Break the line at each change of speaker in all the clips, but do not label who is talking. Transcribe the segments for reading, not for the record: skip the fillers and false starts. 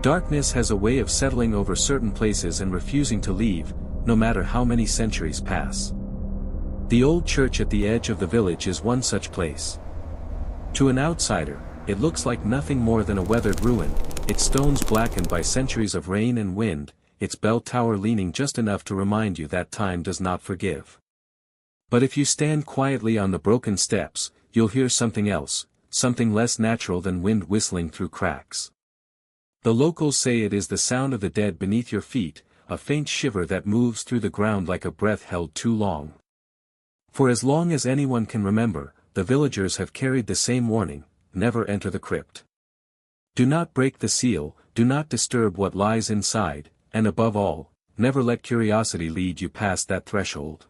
Darkness has a way of settling over certain places and refusing to leave, no matter how many centuries pass. The old church at the edge of the village is one such place. To an outsider, it looks like nothing more than a weathered ruin, its stones blackened by centuries of rain and wind, its bell tower leaning just enough to remind you that time does not forgive. But if you stand quietly on the broken steps, you'll hear something else, something less natural than wind whistling through cracks. The locals say it is the sound of the dead beneath your feet, a faint shiver that moves through the ground like a breath held too long. For as long as anyone can remember, the villagers have carried the same warning: never enter the crypt. Do not break the seal, do not disturb what lies inside, and above all, never let curiosity lead you past that threshold.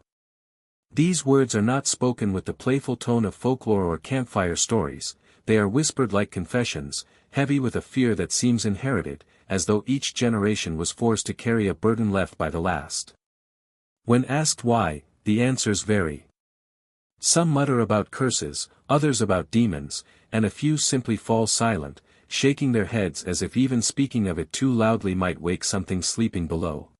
These words are not spoken with the playful tone of folklore or campfire stories, they are whispered like confessions, heavy with a fear that seems inherited, as though each generation was forced to carry a burden left by the last. When asked why, the answers vary. Some mutter about curses, others about demons, and a few simply fall silent, shaking their heads as if even speaking of it too loudly might wake something sleeping below.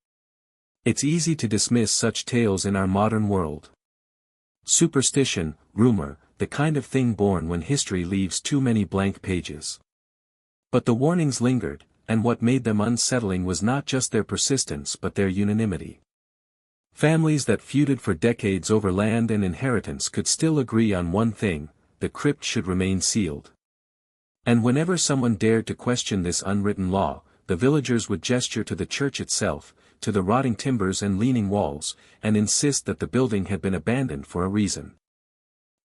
It's easy to dismiss such tales in our modern world. Superstition, rumor, the kind of thing born when history leaves too many blank pages. But the warnings lingered, and what made them unsettling was not just their persistence but their unanimity. Families that feuded for decades over land and inheritance could still agree on one thing: the crypt should remain sealed. And whenever someone dared to question this unwritten law, the villagers would gesture to the church itself, to the rotting timbers and leaning walls, and insist that the building had been abandoned for a reason.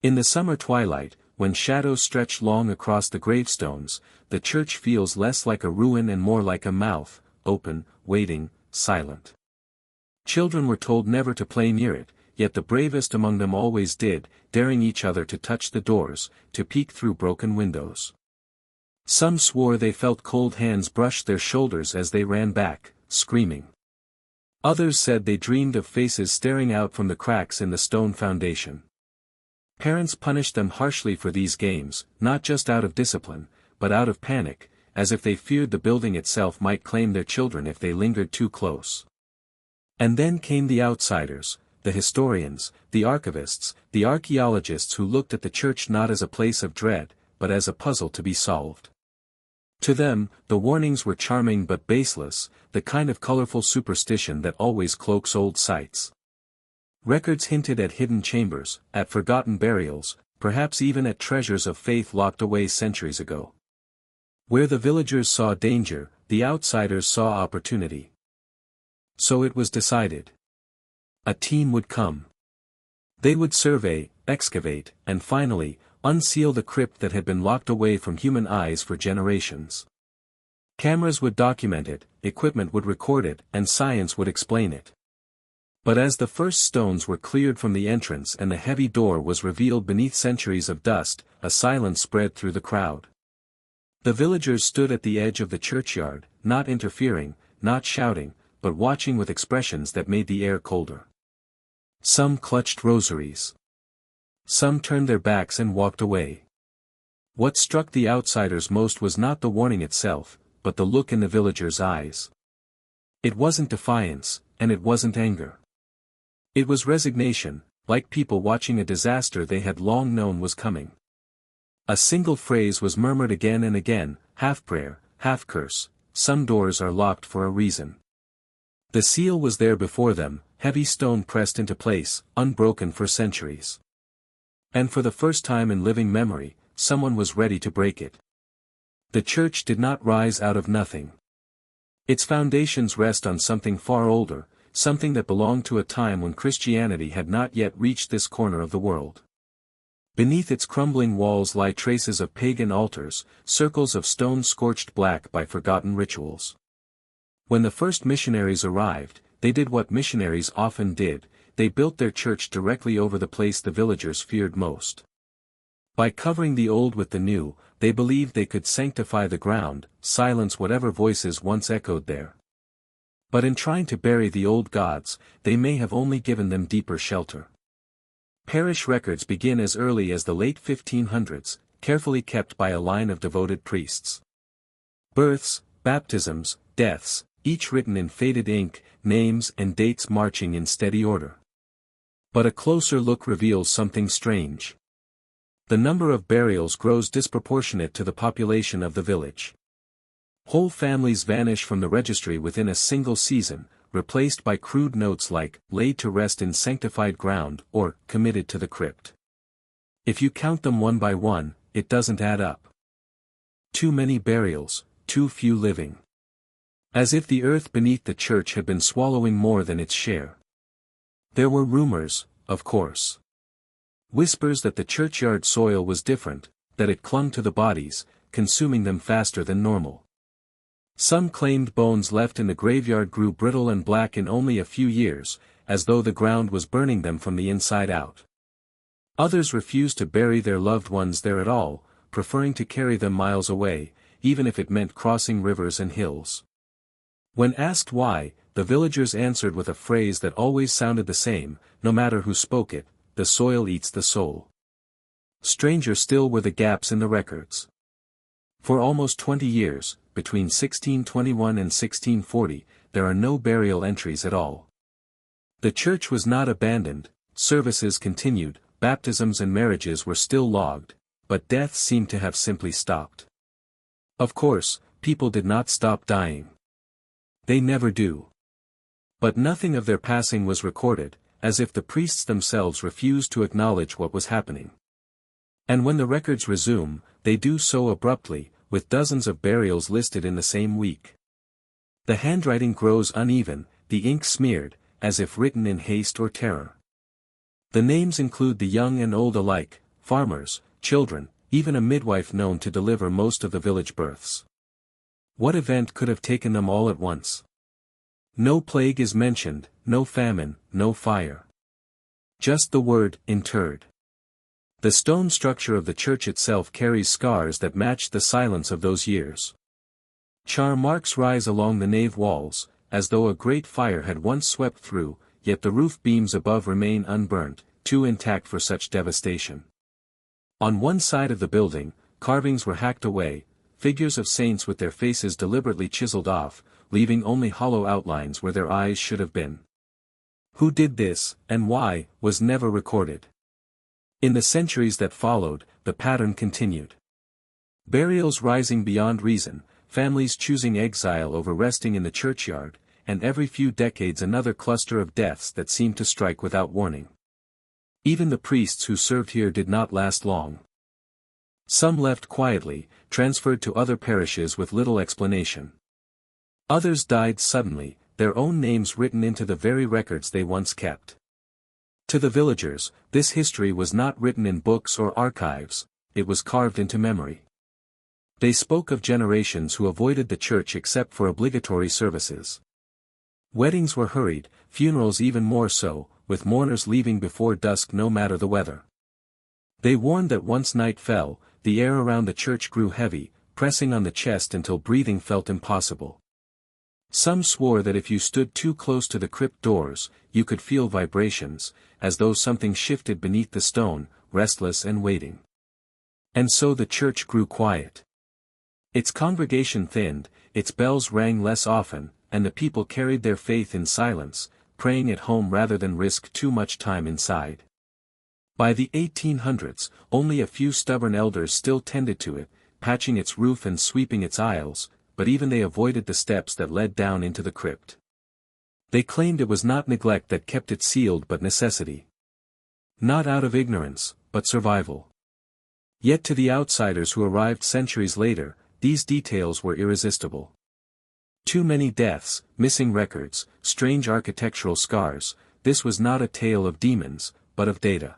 In the summer twilight, when shadows stretch long across the gravestones, the church feels less like a ruin and more like a mouth, open, waiting, silent. Children were told never to play near it, yet the bravest among them always did, daring each other to touch the doors, to peek through broken windows. Some swore they felt cold hands brush their shoulders as they ran back, screaming. Others said they dreamed of faces staring out from the cracks in the stone foundation. Parents punished them harshly for these games, not just out of discipline, but out of panic, as if they feared the building itself might claim their children if they lingered too close. And then came the outsiders, the historians, the archivists, the archaeologists who looked at the church not as a place of dread, but as a puzzle to be solved. To them, the warnings were charming but baseless, the kind of colorful superstition that always cloaks old sites. Records hinted at hidden chambers, at forgotten burials, perhaps even at treasures of faith locked away centuries ago. Where the villagers saw danger, the outsiders saw opportunity. So it was decided. A team would come. They would survey, excavate, and finally, unseal the crypt that had been locked away from human eyes for generations. Cameras would document it, equipment would record it, and science would explain it. But as the first stones were cleared from the entrance and the heavy door was revealed beneath centuries of dust, a silence spread through the crowd. The villagers stood at the edge of the churchyard, not interfering, not shouting, but watching with expressions that made the air colder. Some clutched rosaries. Some turned their backs and walked away. What struck the outsiders most was not the warning itself, but the look in the villagers' eyes. It wasn't defiance, and it wasn't anger. It was resignation, like people watching a disaster they had long known was coming. A single phrase was murmured again and again, half prayer, half curse: some doors are locked for a reason. The seal was there before them, heavy stone pressed into place, unbroken for centuries. And for the first time in living memory, someone was ready to break it. The church did not rise out of nothing. Its foundations rest on something far older, something that belonged to a time when Christianity had not yet reached this corner of the world. Beneath its crumbling walls lie traces of pagan altars, circles of stone scorched black by forgotten rituals. When the first missionaries arrived, they did what missionaries often did: they built their church directly over the place the villagers feared most. By covering the old with the new, they believed they could sanctify the ground, silence whatever voices once echoed there. But in trying to bury the old gods, they may have only given them deeper shelter. Parish records begin as early as the late 1500s, carefully kept by a line of devoted priests. Births, baptisms, deaths, each written in faded ink, names and dates marching in steady order. But a closer look reveals something strange. The number of burials grows disproportionate to the population of the village. Whole families vanish from the registry within a single season, replaced by crude notes like, laid to rest in sanctified ground, or, committed to the crypt. If you count them one by one, it doesn't add up. Too many burials, too few living. As if the earth beneath the church had been swallowing more than its share. There were rumors, of course. Whispers that the churchyard soil was different, that it clung to the bodies, consuming them faster than normal. Some claimed bones left in the graveyard grew brittle and black in only a few years, as though the ground was burning them from the inside out. Others refused to bury their loved ones there at all, preferring to carry them miles away, even if it meant crossing rivers and hills. When asked why, the villagers answered with a phrase that always sounded the same, no matter who spoke it, the soil eats the soul. Stranger still were the gaps in the records. For almost 20 years, between 1621 and 1640, there are no burial entries at all. The church was not abandoned, services continued, baptisms and marriages were still logged, but deaths seemed to have simply stopped. Of course, people did not stop dying. They never do. But nothing of their passing was recorded, as if the priests themselves refused to acknowledge what was happening. And when the records resume, they do so abruptly, with dozens of burials listed in the same week. The handwriting grows uneven, the ink smeared, as if written in haste or terror. The names include the young and old alike, farmers, children, even a midwife known to deliver most of the village births. What event could have taken them all at once? No plague is mentioned, no famine, no fire. Just the word, interred. The stone structure of the church itself carries scars that match the silence of those years. Char marks rise along the nave walls, as though a great fire had once swept through, yet the roof beams above remain unburnt, too intact for such devastation. On one side of the building, carvings were hacked away, figures of saints with their faces deliberately chiseled off, leaving only hollow outlines where their eyes should have been. Who did this, and why, was never recorded. In the centuries that followed, the pattern continued. Burials rising beyond reason, families choosing exile over resting in the churchyard, and every few decades another cluster of deaths that seemed to strike without warning. Even the priests who served here did not last long. Some left quietly, transferred to other parishes with little explanation. Others died suddenly, their own names written into the very records they once kept. To the villagers, this history was not written in books or archives, it was carved into memory. They spoke of generations who avoided the church except for obligatory services. Weddings were hurried, funerals even more so, with mourners leaving before dusk no matter the weather. They warned that once night fell, the air around the church grew heavy, pressing on the chest until breathing felt impossible. Some swore that if you stood too close to the crypt doors, you could feel vibrations, as though something shifted beneath the stone, restless and waiting. And so the church grew quiet. Its congregation thinned, its bells rang less often, and the people carried their faith in silence, praying at home rather than risk too much time inside. By the 1800s, only a few stubborn elders still tended to it, patching its roof and sweeping its aisles, but even they avoided the steps that led down into the crypt. They claimed it was not neglect that kept it sealed but necessity. Not out of ignorance, but survival. Yet to the outsiders who arrived centuries later, these details were irresistible. Too many deaths, missing records, strange architectural scars, this was not a tale of demons, but of data.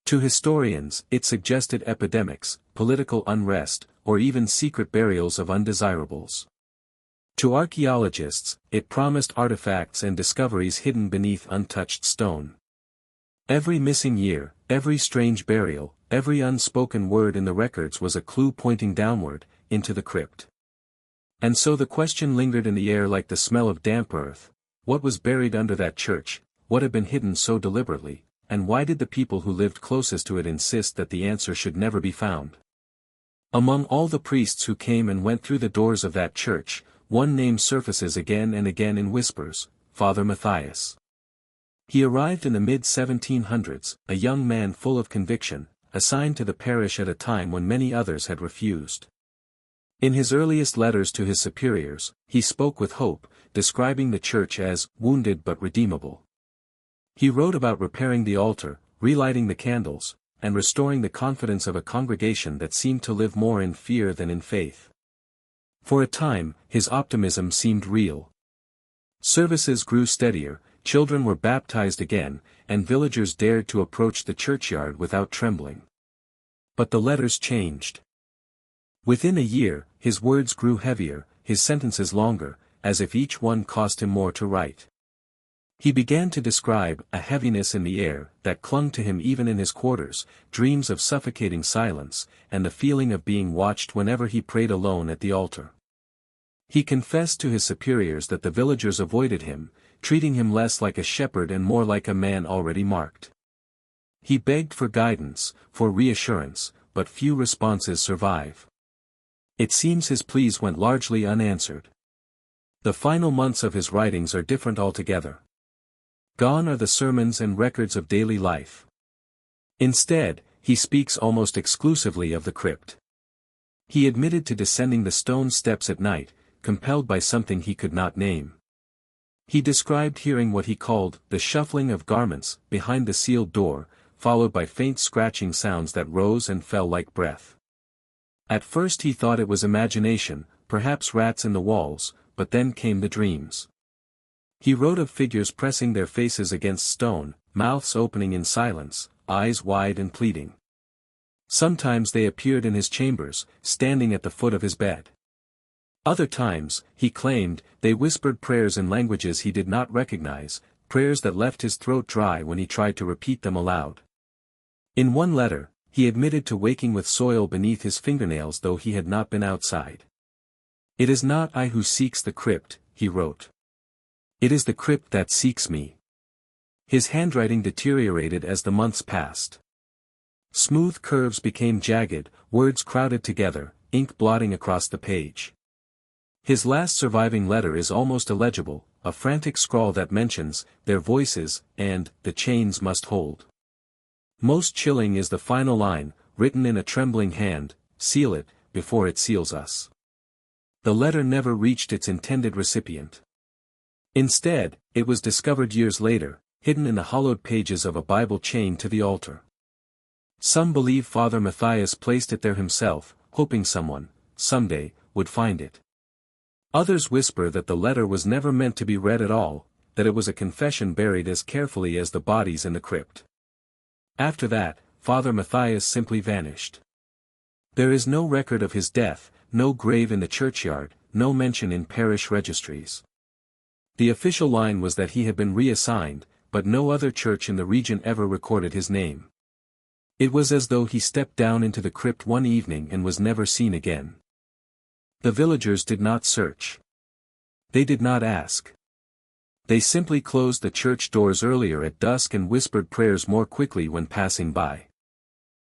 To historians, it suggested epidemics, political unrest, or even secret burials of undesirables. To archaeologists, it promised artifacts and discoveries hidden beneath untouched stone. Every missing year, every strange burial, every unspoken word in the records was a clue pointing downward, into the crypt. And so the question lingered in the air like the smell of damp earth: what was buried under that church, what had been hidden so deliberately, and why did the people who lived closest to it insist that the answer should never be found? Among all the priests who came and went through the doors of that church, one name surfaces again and again in whispers: Father Matthias. He arrived in the mid-1700s, a young man full of conviction, assigned to the parish at a time when many others had refused. In his earliest letters to his superiors, he spoke with hope, describing the church as wounded but redeemable. He wrote about repairing the altar, relighting the candles, and restoring the confidence of a congregation that seemed to live more in fear than in faith. For a time, his optimism seemed real. Services grew steadier, children were baptized again, and villagers dared to approach the churchyard without trembling. But the letters changed. Within a year, his words grew heavier, his sentences longer, as if each one cost him more to write. He began to describe a heaviness in the air that clung to him even in his quarters, dreams of suffocating silence, and the feeling of being watched whenever he prayed alone at the altar. He confessed to his superiors that the villagers avoided him, treating him less like a shepherd and more like a man already marked. He begged for guidance, for reassurance, but few responses survive. It seems his pleas went largely unanswered. The final months of his writings are different altogether. Gone are the sermons and records of daily life. Instead, he speaks almost exclusively of the crypt. He admitted to descending the stone steps at night, compelled by something he could not name. He described hearing what he called the shuffling of garments behind the sealed door, followed by faint scratching sounds that rose and fell like breath. At first he thought it was imagination, perhaps rats in the walls, but then came the dreams. He wrote of figures pressing their faces against stone, mouths opening in silence, eyes wide and pleading. Sometimes they appeared in his chambers, standing at the foot of his bed. Other times, he claimed, they whispered prayers in languages he did not recognize, prayers that left his throat dry when he tried to repeat them aloud. In one letter, he admitted to waking with soil beneath his fingernails though he had not been outside. "It is not I who seeks the crypt," he wrote. "It is the crypt that seeks me." His handwriting deteriorated as the months passed. Smooth curves became jagged, words crowded together, ink blotting across the page. His last surviving letter is almost illegible, a frantic scrawl that mentions "their voices" and "the chains must hold." Most chilling is the final line, written in a trembling hand: "Seal it, before it seals us." The letter never reached its intended recipient. Instead, it was discovered years later, hidden in the hollowed pages of a Bible chained to the altar. Some believe Father Matthias placed it there himself, hoping someone, someday, would find it. Others whisper that the letter was never meant to be read at all, that it was a confession buried as carefully as the bodies in the crypt. After that, Father Matthias simply vanished. There is no record of his death, no grave in the churchyard, no mention in parish registries. The official line was that he had been reassigned, but no other church in the region ever recorded his name. It was as though he stepped down into the crypt one evening and was never seen again. The villagers did not search. They did not ask. They simply closed the church doors earlier at dusk and whispered prayers more quickly when passing by.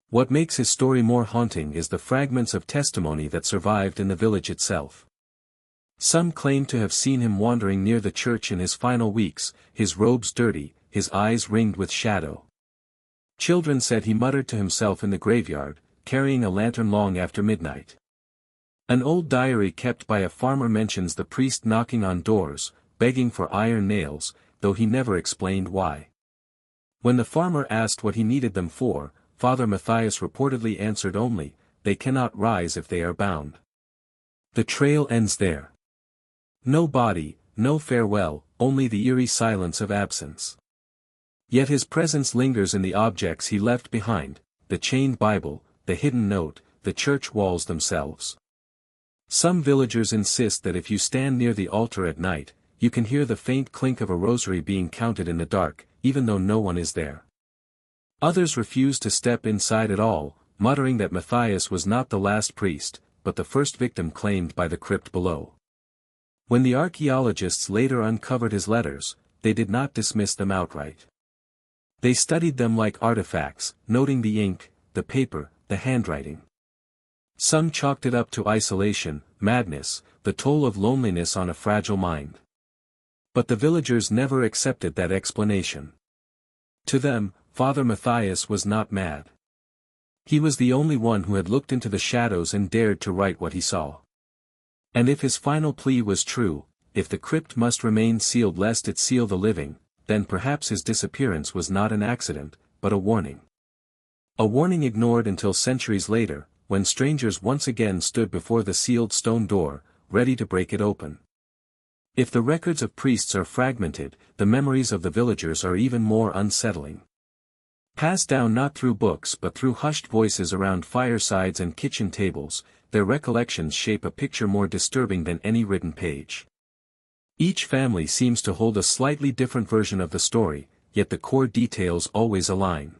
What makes his story more haunting is the fragments of testimony that survived in the village itself. Some claim to have seen him wandering near the church in his final weeks, his robes dirty, his eyes ringed with shadow. Children said he muttered to himself in the graveyard, carrying a lantern long after midnight. An old diary kept by a farmer mentions the priest knocking on doors, begging for iron nails, though he never explained why. When the farmer asked what he needed them for, Father Matthias reportedly answered only, "They cannot rise if they are bound." The trail ends there. No body, no farewell, only the eerie silence of absence. Yet his presence lingers in the objects he left behind, the chained Bible, the hidden note, the church walls themselves. Some villagers insist that if you stand near the altar at night, you can hear the faint clink of a rosary being counted in the dark, even though no one is there. Others refuse to step inside at all, muttering that Matthias was not the last priest, but the first victim claimed by the crypt below. When the archaeologists later uncovered his letters, they did not dismiss them outright. They studied them like artifacts, noting the ink, the paper, the handwriting. Some chalked it up to isolation, madness, the toll of loneliness on a fragile mind. But the villagers never accepted that explanation. To them, Father Matthias was not mad. He was the only one who had looked into the shadows and dared to write what he saw. And if his final plea was true, if the crypt must remain sealed lest it seal the living, then perhaps his disappearance was not an accident, but a warning. A warning ignored until centuries later, when strangers once again stood before the sealed stone door, ready to break it open. If the records of priests are fragmented, the memories of the villagers are even more unsettling. Passed down not through books but through hushed voices around firesides and kitchen tables, their recollections shape a picture more disturbing than any written page. Each family seems to hold a slightly different version of the story, yet the core details always align.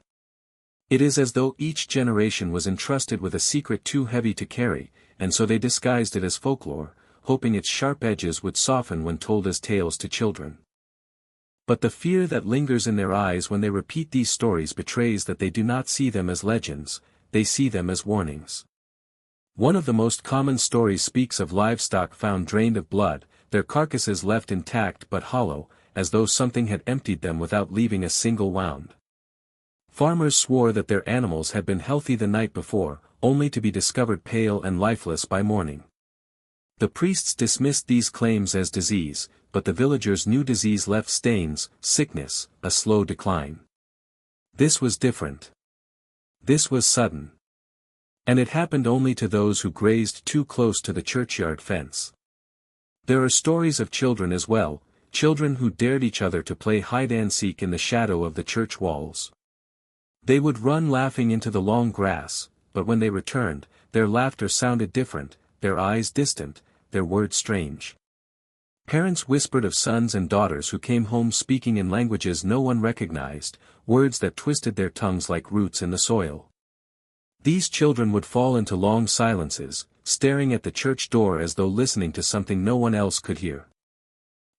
It is as though each generation was entrusted with a secret too heavy to carry, and so they disguised it as folklore, hoping its sharp edges would soften when told as tales to children. But the fear that lingers in their eyes when they repeat these stories betrays that they do not see them as legends, they see them as warnings. One of the most common stories speaks of livestock found drained of blood, their carcasses left intact but hollow, as though something had emptied them without leaving a single wound. Farmers swore that their animals had been healthy the night before, only to be discovered pale and lifeless by morning. The priests dismissed these claims as disease, but the villagers knew disease left stains, sickness, a slow decline. This was different. This was sudden. And it happened only to those who grazed too close to the churchyard fence. There are stories of children as well, children who dared each other to play hide-and-seek in the shadow of the church walls. They would run laughing into the long grass, but when they returned, their laughter sounded different, their eyes distant, their words strange. Parents whispered of sons and daughters who came home speaking in languages no one recognized, words that twisted their tongues like roots in the soil. These children would fall into long silences, staring at the church door as though listening to something no one else could hear.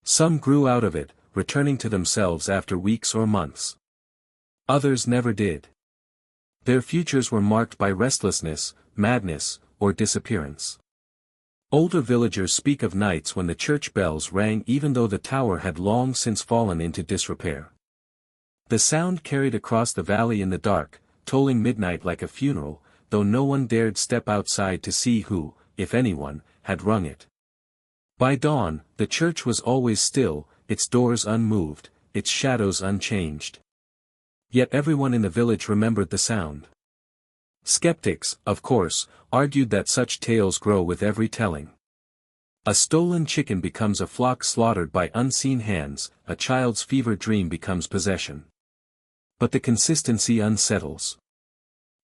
Some grew out of it, returning to themselves after weeks or months. Others never did. Their futures were marked by restlessness, madness, or disappearance. Older villagers speak of nights when the church bells rang even though the tower had long since fallen into disrepair. The sound carried across the valley in the dark, tolling midnight like a funeral, though no one dared step outside to see who, if anyone, had rung it. By dawn, the church was always still, its doors unmoved, its shadows unchanged. Yet everyone in the village remembered the sound. Skeptics, of course, argued that such tales grow with every telling. A stolen chicken becomes a flock slaughtered by unseen hands, a child's fever dream becomes possession. But the consistency unsettles.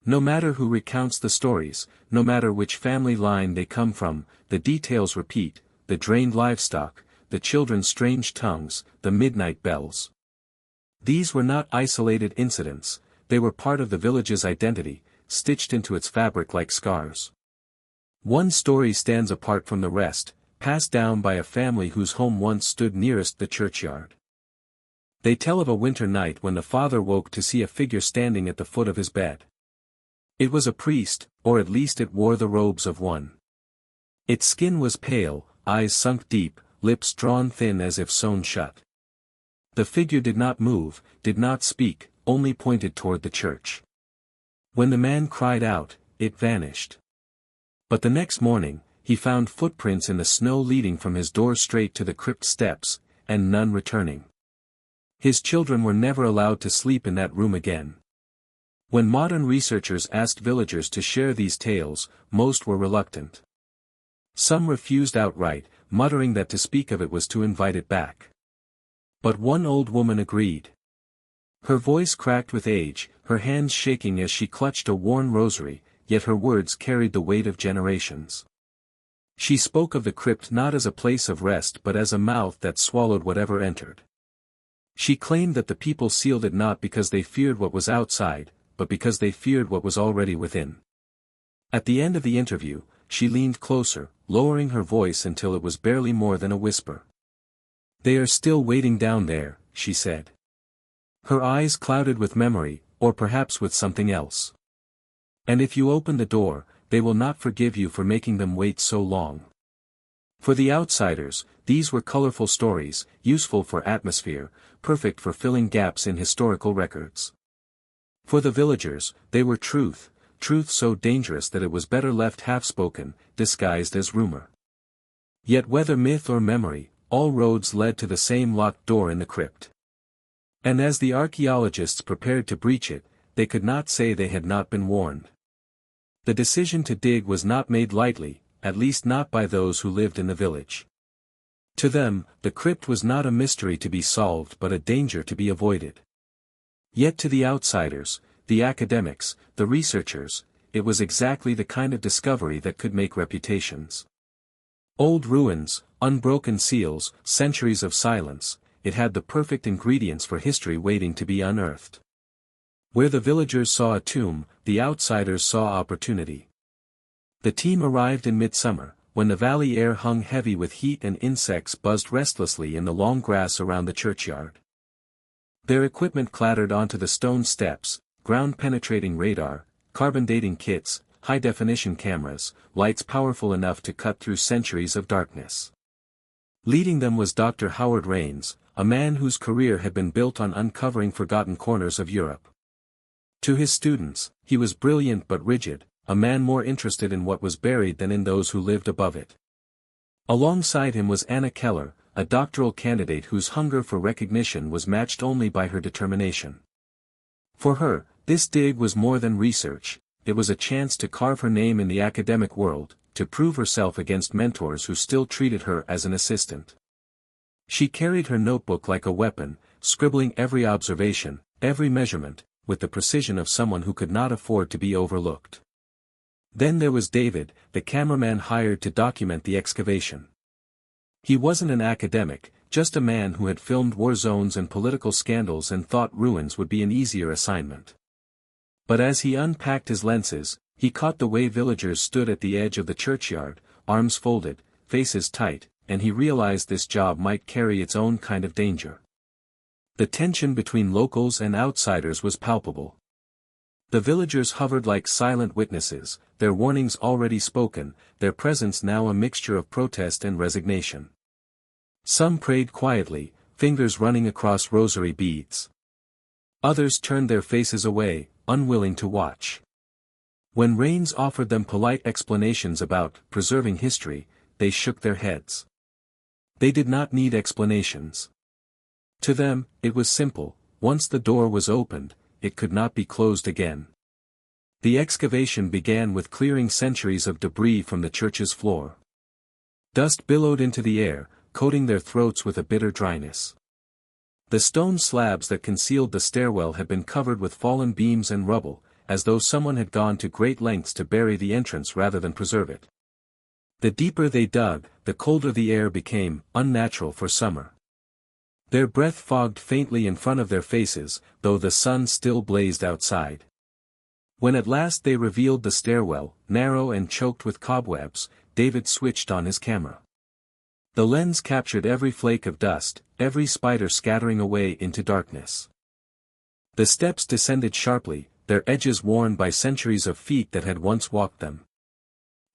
No matter who recounts the stories, no matter which family line they come from, the details repeat, the drained livestock, the children's strange tongues, the midnight bells. These were not isolated incidents, they were part of the village's identity, stitched into its fabric like scars. One story stands apart from the rest, passed down by a family whose home once stood nearest the churchyard. They tell of a winter night when the father woke to see a figure standing at the foot of his bed. It was a priest, or at least it wore the robes of one. Its skin was pale, eyes sunk deep, lips drawn thin as if sewn shut. The figure did not move, did not speak, only pointed toward the church. When the man cried out, it vanished. But the next morning, he found footprints in the snow leading from his door straight to the crypt steps, and none returning. His children were never allowed to sleep in that room again. When modern researchers asked villagers to share these tales, most were reluctant. Some refused outright, muttering that to speak of it was to invite it back. But one old woman agreed. Her voice cracked with age, her hands shaking as she clutched a worn rosary, yet her words carried the weight of generations. She spoke of the crypt not as a place of rest but as a mouth that swallowed whatever entered. She claimed that the people sealed it not because they feared what was outside, but because they feared what was already within. At the end of the interview, she leaned closer, lowering her voice until it was barely more than a whisper. "They are still waiting down there," she said. Her eyes clouded with memory, or perhaps with something else. "And if you open the door, they will not forgive you for making them wait so long. For the outsiders, these were colorful stories, useful for atmosphere, perfect for filling gaps in historical records. For the villagers, they were truth, truth so dangerous that it was better left half-spoken, disguised as rumor. Yet whether myth or memory, all roads led to the same locked door in the crypt. And as the archaeologists prepared to breach it, they could not say they had not been warned. The decision to dig was not made lightly, at least not by those who lived in the village. To them, the crypt was not a mystery to be solved but a danger to be avoided. Yet to the outsiders, the academics, the researchers, it was exactly the kind of discovery that could make reputations. Old ruins, unbroken seals, centuries of silence, it had the perfect ingredients for history waiting to be unearthed. Where the villagers saw a tomb, the outsiders saw opportunity. The team arrived in midsummer, when the valley air hung heavy with heat and insects buzzed restlessly in the long grass around the churchyard. Their equipment clattered onto the stone steps, ground-penetrating radar, carbon dating kits, high-definition cameras, lights powerful enough to cut through centuries of darkness. Leading them was Dr. Howard Raines, a man whose career had been built on uncovering forgotten corners of Europe. To his students, he was brilliant but rigid, a man more interested in what was buried than in those who lived above it. Alongside him was Anna Keller, a doctoral candidate whose hunger for recognition was matched only by her determination. For her, this dig was more than research, it was a chance to carve her name in the academic world, to prove herself against mentors who still treated her as an assistant. She carried her notebook like a weapon, scribbling every observation, every measurement, with the precision of someone who could not afford to be overlooked. Then there was David, the cameraman hired to document the excavation. He wasn't an academic, just a man who had filmed war zones and political scandals and thought ruins would be an easier assignment. But as he unpacked his lenses, he caught the way villagers stood at the edge of the churchyard, arms folded, faces tight, and he realized this job might carry its own kind of danger. The tension between locals and outsiders was palpable. The villagers hovered like silent witnesses, their warnings already spoken, their presence now a mixture of protest and resignation. Some prayed quietly, fingers running across rosary beads. Others turned their faces away, unwilling to watch. When Raines offered them polite explanations about preserving history, they shook their heads. They did not need explanations. To them, it was simple, once the door was opened, it could not be closed again. The excavation began with clearing centuries of debris from the church's floor. Dust billowed into the air, coating their throats with a bitter dryness. The stone slabs that concealed the stairwell had been covered with fallen beams and rubble, as though someone had gone to great lengths to bury the entrance rather than preserve it. The deeper they dug, the colder the air became, unnatural for summer. Their breath fogged faintly in front of their faces, though the sun still blazed outside. When at last they revealed the stairwell, narrow and choked with cobwebs, David switched on his camera. The lens captured every flake of dust, every spider scattering away into darkness. The steps descended sharply, their edges worn by centuries of feet that had once walked them.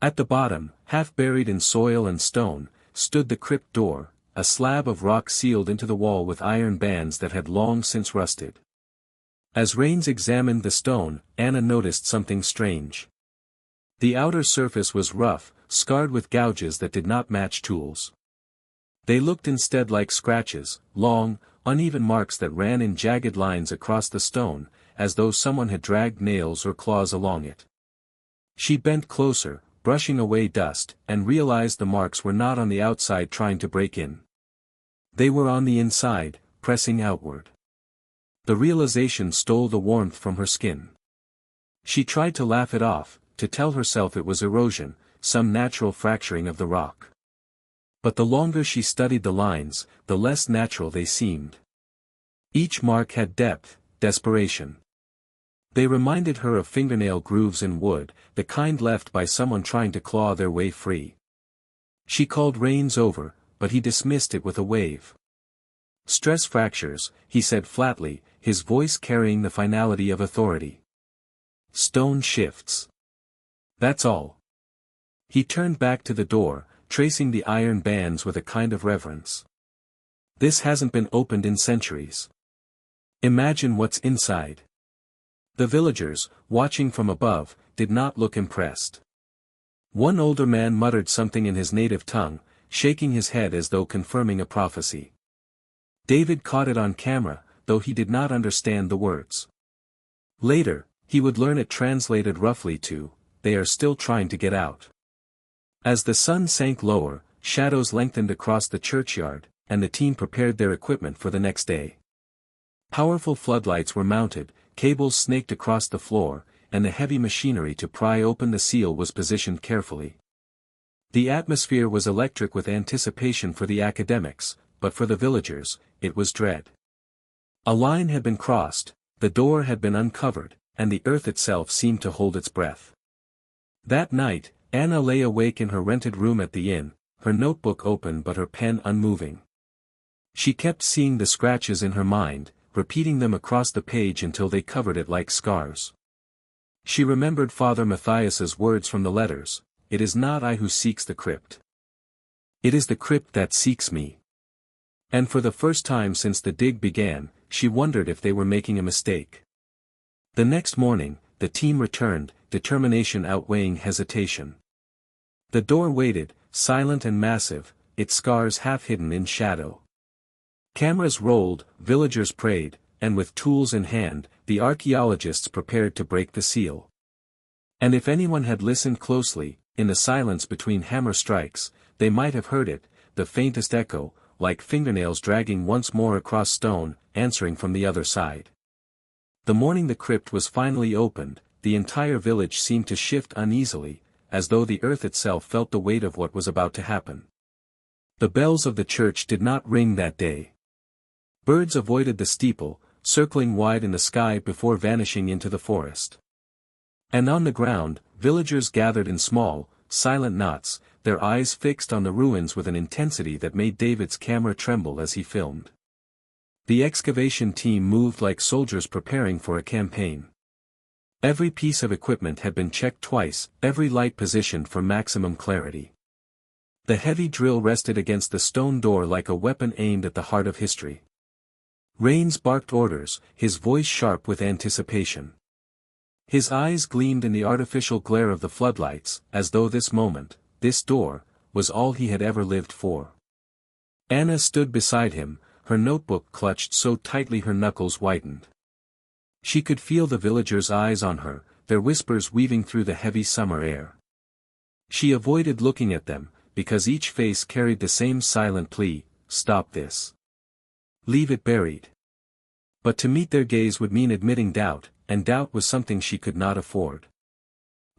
At the bottom, half buried in soil and stone, stood the crypt door, a slab of rock sealed into the wall with iron bands that had long since rusted. As Raines examined the stone, Anna noticed something strange. The outer surface was rough, scarred with gouges that did not match tools. They looked instead like scratches, long, uneven marks that ran in jagged lines across the stone, as though someone had dragged nails or claws along it. She bent closer, brushing away dust, and realized the marks were not on the outside trying to break in. They were on the inside, pressing outward. The realization stole the warmth from her skin. She tried to laugh it off, to tell herself it was erosion, some natural fracturing of the rock. But the longer she studied the lines, the less natural they seemed. Each mark had depth, desperation. They reminded her of fingernail grooves in wood, the kind left by someone trying to claw their way free. She called Raines over, but he dismissed it with a wave. Stress fractures, he said flatly, his voice carrying the finality of authority. Stone shifts. That's all. He turned back to the door, tracing the iron bands with a kind of reverence. This hasn't been opened in centuries. Imagine what's inside. The villagers, watching from above, did not look impressed. One older man muttered something in his native tongue, shaking his head as though confirming a prophecy. David caught it on camera, though he did not understand the words. Later, he would learn it translated roughly to, "They are still trying to get out." As the sun sank lower, shadows lengthened across the churchyard, and the team prepared their equipment for the next day. Powerful floodlights were mounted, cables snaked across the floor, and the heavy machinery to pry open the seal was positioned carefully. The atmosphere was electric with anticipation for the academics, but for the villagers, it was dread. A line had been crossed, the door had been uncovered, and the earth itself seemed to hold its breath. That night, Anna lay awake in her rented room at the inn, her notebook open but her pen unmoving. She kept seeing the scratches in her mind, repeating them across the page until they covered it like scars. She remembered Father Matthias's words from the letters, "It is not I who seeks the crypt. It is the crypt that seeks me." And for the first time since the dig began, she wondered if they were making a mistake. The next morning, the team returned, determination outweighing hesitation. The door waited, silent and massive, its scars half hidden in shadow. Cameras rolled, villagers prayed, and with tools in hand, the archaeologists prepared to break the seal. And if anyone had listened closely, in the silence between hammer strikes, they might have heard it, the faintest echo, like fingernails dragging once more across stone, answering from the other side. The morning the crypt was finally opened, the entire village seemed to shift uneasily, as though the earth itself felt the weight of what was about to happen. The bells of the church did not ring that day. Birds avoided the steeple, circling wide in the sky before vanishing into the forest. And on the ground, villagers gathered in small, silent knots, their eyes fixed on the ruins with an intensity that made David's camera tremble as he filmed. The excavation team moved like soldiers preparing for a campaign. Every piece of equipment had been checked twice, every light positioned for maximum clarity. The heavy drill rested against the stone door like a weapon aimed at the heart of history. Rains barked orders, his voice sharp with anticipation. His eyes gleamed in the artificial glare of the floodlights, as though this moment, this door, was all he had ever lived for. Anna stood beside him, her notebook clutched so tightly her knuckles whitened. She could feel the villagers' eyes on her, their whispers weaving through the heavy summer air. She avoided looking at them, because each face carried the same silent plea, "Stop this. Leave it buried." But to meet their gaze would mean admitting doubt, and doubt was something she could not afford.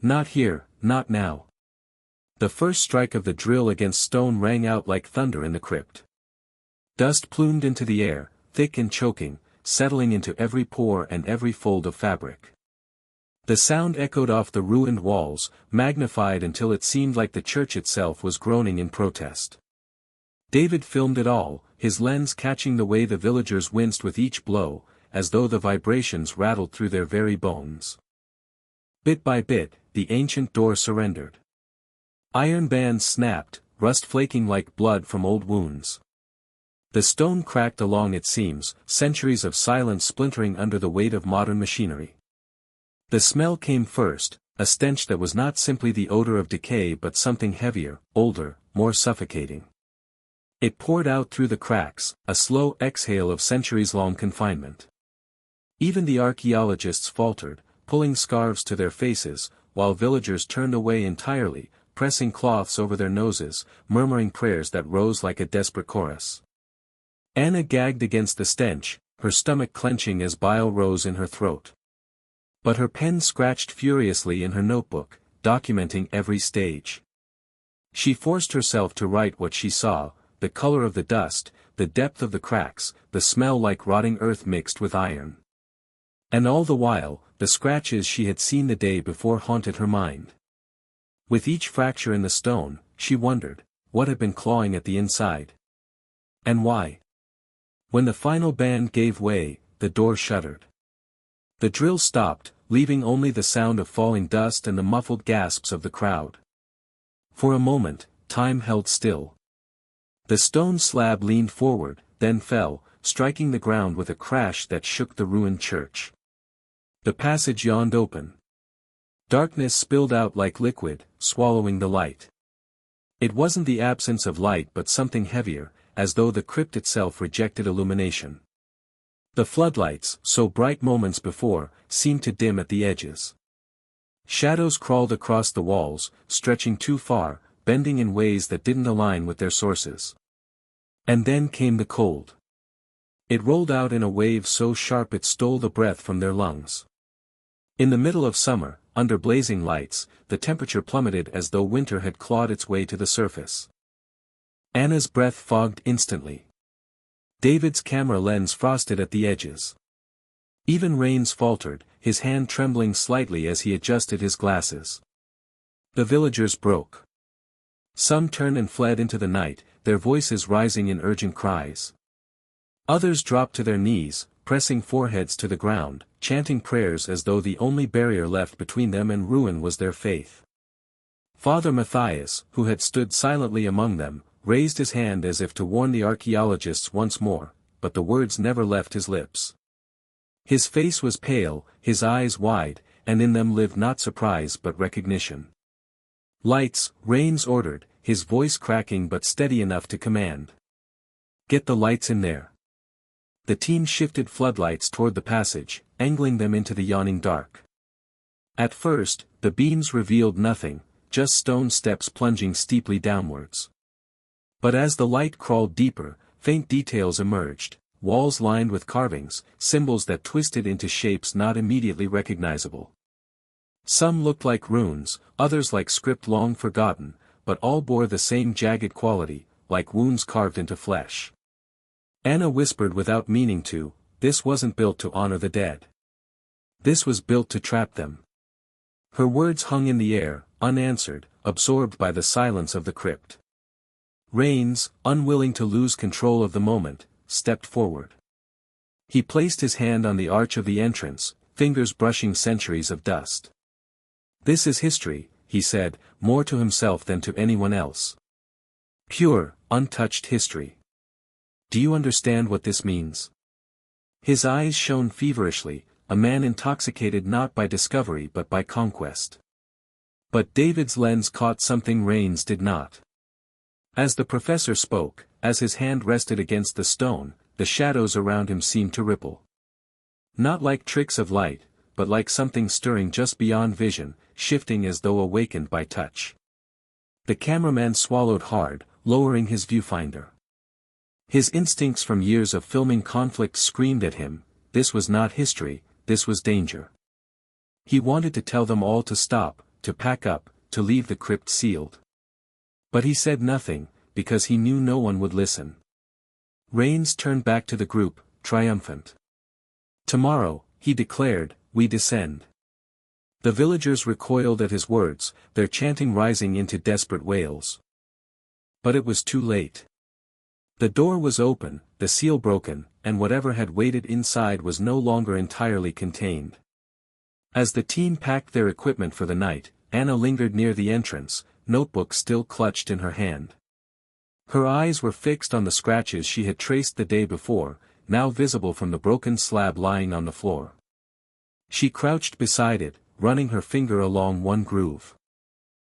Not here, not now. The first strike of the drill against stone rang out like thunder in the crypt. Dust plumed into the air, thick and choking, settling into every pore and every fold of fabric. The sound echoed off the ruined walls, magnified until it seemed like the church itself was groaning in protest. David filmed it all, his lens catching the way the villagers winced with each blow, as though the vibrations rattled through their very bones. Bit by bit, the ancient door surrendered. Iron bands snapped, rust flaking like blood from old wounds. The stone cracked along its seams, centuries of silence splintering under the weight of modern machinery. The smell came first, a stench that was not simply the odor of decay but something heavier, older, more suffocating. It poured out through the cracks, a slow exhale of centuries-long confinement. Even the archaeologists faltered, pulling scarves to their faces, while villagers turned away entirely, pressing cloths over their noses, murmuring prayers that rose like a desperate chorus. Anna gagged against the stench, her stomach clenching as bile rose in her throat. But her pen scratched furiously in her notebook, documenting every stage. She forced herself to write what she saw, the color of the dust, the depth of the cracks, the smell like rotting earth mixed with iron. And all the while, the scratches she had seen the day before haunted her mind. With each fracture in the stone, she wondered, what had been clawing at the inside? And why? When the final band gave way, the door shuddered. The drill stopped, leaving only the sound of falling dust and the muffled gasps of the crowd. For a moment, time held still. The stone slab leaned forward, then fell, striking the ground with a crash that shook the ruined church. The passage yawned open. Darkness spilled out like liquid, swallowing the light. It wasn't the absence of light but something heavier, as though the crypt itself rejected illumination. The floodlights, so bright moments before, seemed to dim at the edges. Shadows crawled across the walls, stretching too far, bending in ways that didn't align with their sources. And then came the cold. It rolled out in a wave so sharp it stole the breath from their lungs. In the middle of summer, under blazing lights, the temperature plummeted as though winter had clawed its way to the surface. Anna's breath fogged instantly. David's camera lens frosted at the edges. Even Rains faltered, his hand trembling slightly as he adjusted his glasses. The villagers broke. Some turned and fled into the night, their voices rising in urgent cries. Others dropped to their knees, pressing foreheads to the ground, chanting prayers as though the only barrier left between them and ruin was their faith. Father Matthias, who had stood silently among them, raised his hand as if to warn the archaeologists once more, but the words never left his lips. His face was pale, his eyes wide, and in them lived not surprise but recognition. "Lights," Rains ordered, his voice cracking but steady enough to command. "Get the lights in there." The team shifted floodlights toward the passage, angling them into the yawning dark. At first, the beams revealed nothing, just stone steps plunging steeply downwards. But as the light crawled deeper, faint details emerged, walls lined with carvings, symbols that twisted into shapes not immediately recognizable. Some looked like runes, others like script long forgotten, but all bore the same jagged quality, like wounds carved into flesh. Anna whispered without meaning to, "This wasn't built to honor the dead. This was built to trap them." Her words hung in the air, unanswered, absorbed by the silence of the crypt. Rains, unwilling to lose control of the moment, stepped forward. He placed his hand on the arch of the entrance, fingers brushing centuries of dust. "This is history," he said, more to himself than to anyone else. "Pure, untouched history. Do you understand what this means?" His eyes shone feverishly, a man intoxicated not by discovery but by conquest. But David's lens caught something Rains did not. As the professor spoke, as his hand rested against the stone, the shadows around him seemed to ripple. Not like tricks of light, but like something stirring just beyond vision, shifting as though awakened by touch. The cameraman swallowed hard, lowering his viewfinder. His instincts from years of filming conflict screamed at him, this was not history, this was danger. He wanted to tell them all to stop, to pack up, to leave the crypt sealed. But he said nothing, because he knew no one would listen. Rains turned back to the group, triumphant. "Tomorrow," he declared, "we descend." The villagers recoiled at his words, their chanting rising into desperate wails. But it was too late. The door was open, the seal broken, and whatever had waited inside was no longer entirely contained. As the team packed their equipment for the night, Anna lingered near the entrance, notebook still clutched in her hand. Her eyes were fixed on the scratches she had traced the day before, now visible from the broken slab lying on the floor. She crouched beside it, running her finger along one groove.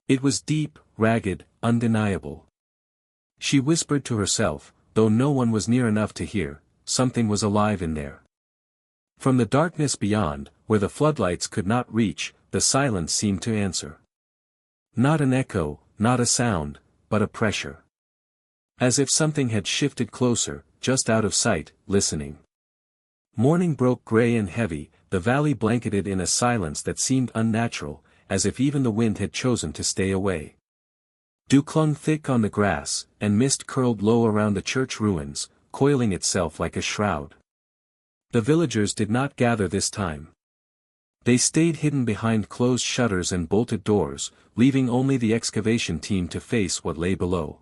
It was deep, ragged, undeniable. She whispered to herself, though no one was near enough to hear, something was alive in there. From the darkness beyond, where the floodlights could not reach, the silence seemed to answer. Not an echo, not a sound, but a pressure. As if something had shifted closer, just out of sight, listening. Morning broke gray and heavy, the valley blanketed in a silence that seemed unnatural, as if even the wind had chosen to stay away. Dew clung thick on the grass, and mist curled low around the church ruins, coiling itself like a shroud. The villagers did not gather this time. They stayed hidden behind closed shutters and bolted doors, leaving only the excavation team to face what lay below.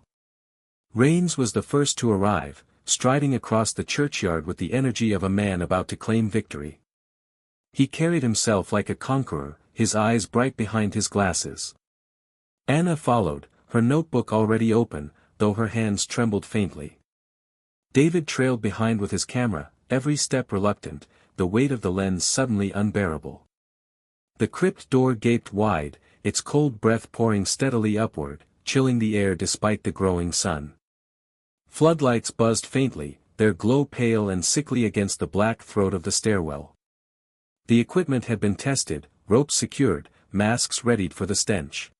Rains was the first to arrive, striding across the churchyard with the energy of a man about to claim victory. He carried himself like a conqueror, his eyes bright behind his glasses. Anna followed, her notebook already open, though her hands trembled faintly. David trailed behind with his camera, every step reluctant, the weight of the lens suddenly unbearable. The crypt door gaped wide, its cold breath pouring steadily upward, chilling the air despite the growing sun. Floodlights buzzed faintly, their glow pale and sickly against the black throat of the stairwell. The equipment had been tested, ropes secured, masks readied for the stench.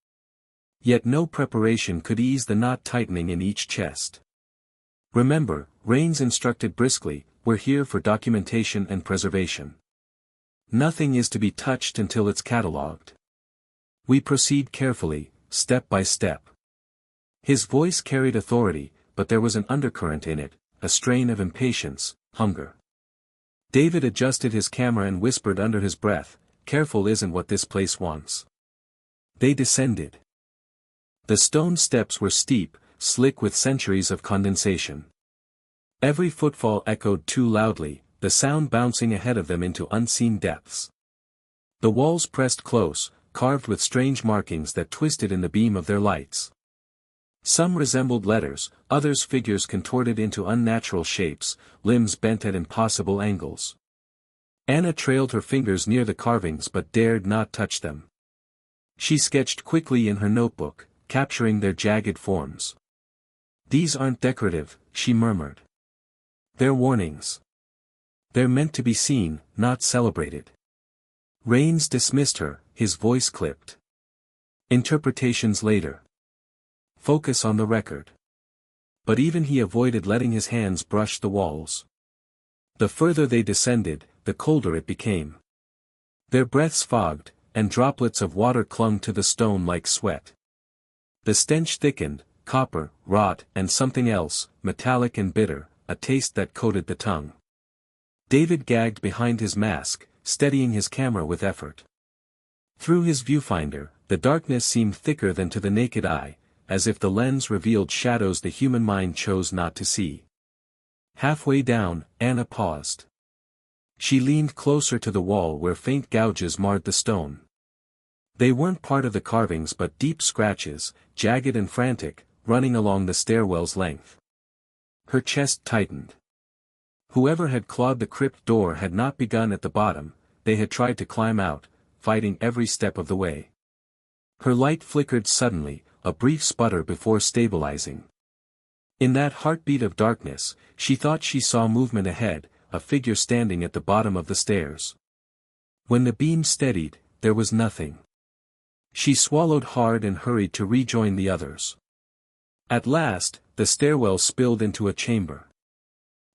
Yet no preparation could ease the knot tightening in each chest. "Remember," Rains instructed briskly, "we're here for documentation and preservation. Nothing is to be touched until it's catalogued. We proceed carefully, step by step." His voice carried authority, but there was an undercurrent in it, a strain of impatience, hunger. David adjusted his camera and whispered under his breath, "Careful isn't what this place wants." They descended. The stone steps were steep, slick with centuries of condensation. Every footfall echoed too loudly, the sound bouncing ahead of them into unseen depths. The walls pressed close, carved with strange markings that twisted in the beam of their lights. Some resembled letters, others figures contorted into unnatural shapes, limbs bent at impossible angles. Anna trailed her fingers near the carvings but dared not touch them. She sketched quickly in her notebook, capturing their jagged forms. "These aren't decorative," she murmured. "They're warnings. They're meant to be seen, not celebrated." Rains dismissed her, his voice clipped. "Interpretations later. Focus on the record." But even he avoided letting his hands brush the walls. The further they descended, the colder it became. Their breaths fogged, and droplets of water clung to the stone like sweat. The stench thickened, copper, rot, and something else, metallic and bitter, a taste that coated the tongue. David gagged behind his mask, steadying his camera with effort. Through his viewfinder, the darkness seemed thicker than to the naked eye, as if the lens revealed shadows the human mind chose not to see. Halfway down, Anna paused. She leaned closer to the wall where faint gouges marred the stone. They weren't part of the carvings but deep scratches, jagged and frantic, running along the stairwell's length. Her chest tightened. Whoever had clawed the crypt door had not begun at the bottom, they had tried to climb out, fighting every step of the way. Her light flickered suddenly, a brief sputter before stabilizing. In that heartbeat of darkness, she thought she saw movement ahead, a figure standing at the bottom of the stairs. When the beam steadied, there was nothing. She swallowed hard and hurried to rejoin the others. At last, the stairwell spilled into a chamber.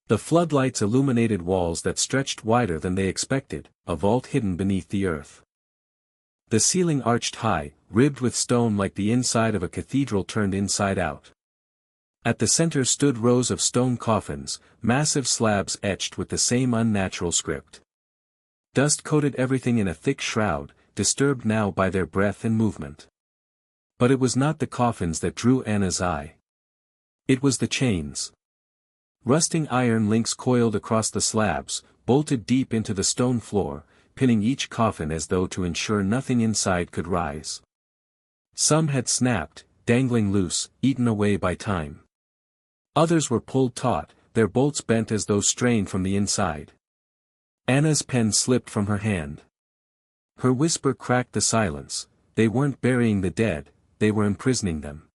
The floodlights illuminated walls that stretched wider than they expected, a vault hidden beneath the earth. The ceiling arched high, ribbed with stone like the inside of a cathedral turned inside out. At the center stood rows of stone coffins, massive slabs etched with the same unnatural script. Dust coated everything in a thick shroud, disturbed now by their breath and movement. But it was not the coffins that drew Anna's eye. It was the chains. Rusting iron links coiled across the slabs, bolted deep into the stone floor, pinning each coffin as though to ensure nothing inside could rise. Some had snapped, dangling loose, eaten away by time. Others were pulled taut, their bolts bent as though strained from the inside. Anna's pen slipped from her hand. Her whisper cracked the silence. They weren't burying the dead, they were imprisoning them.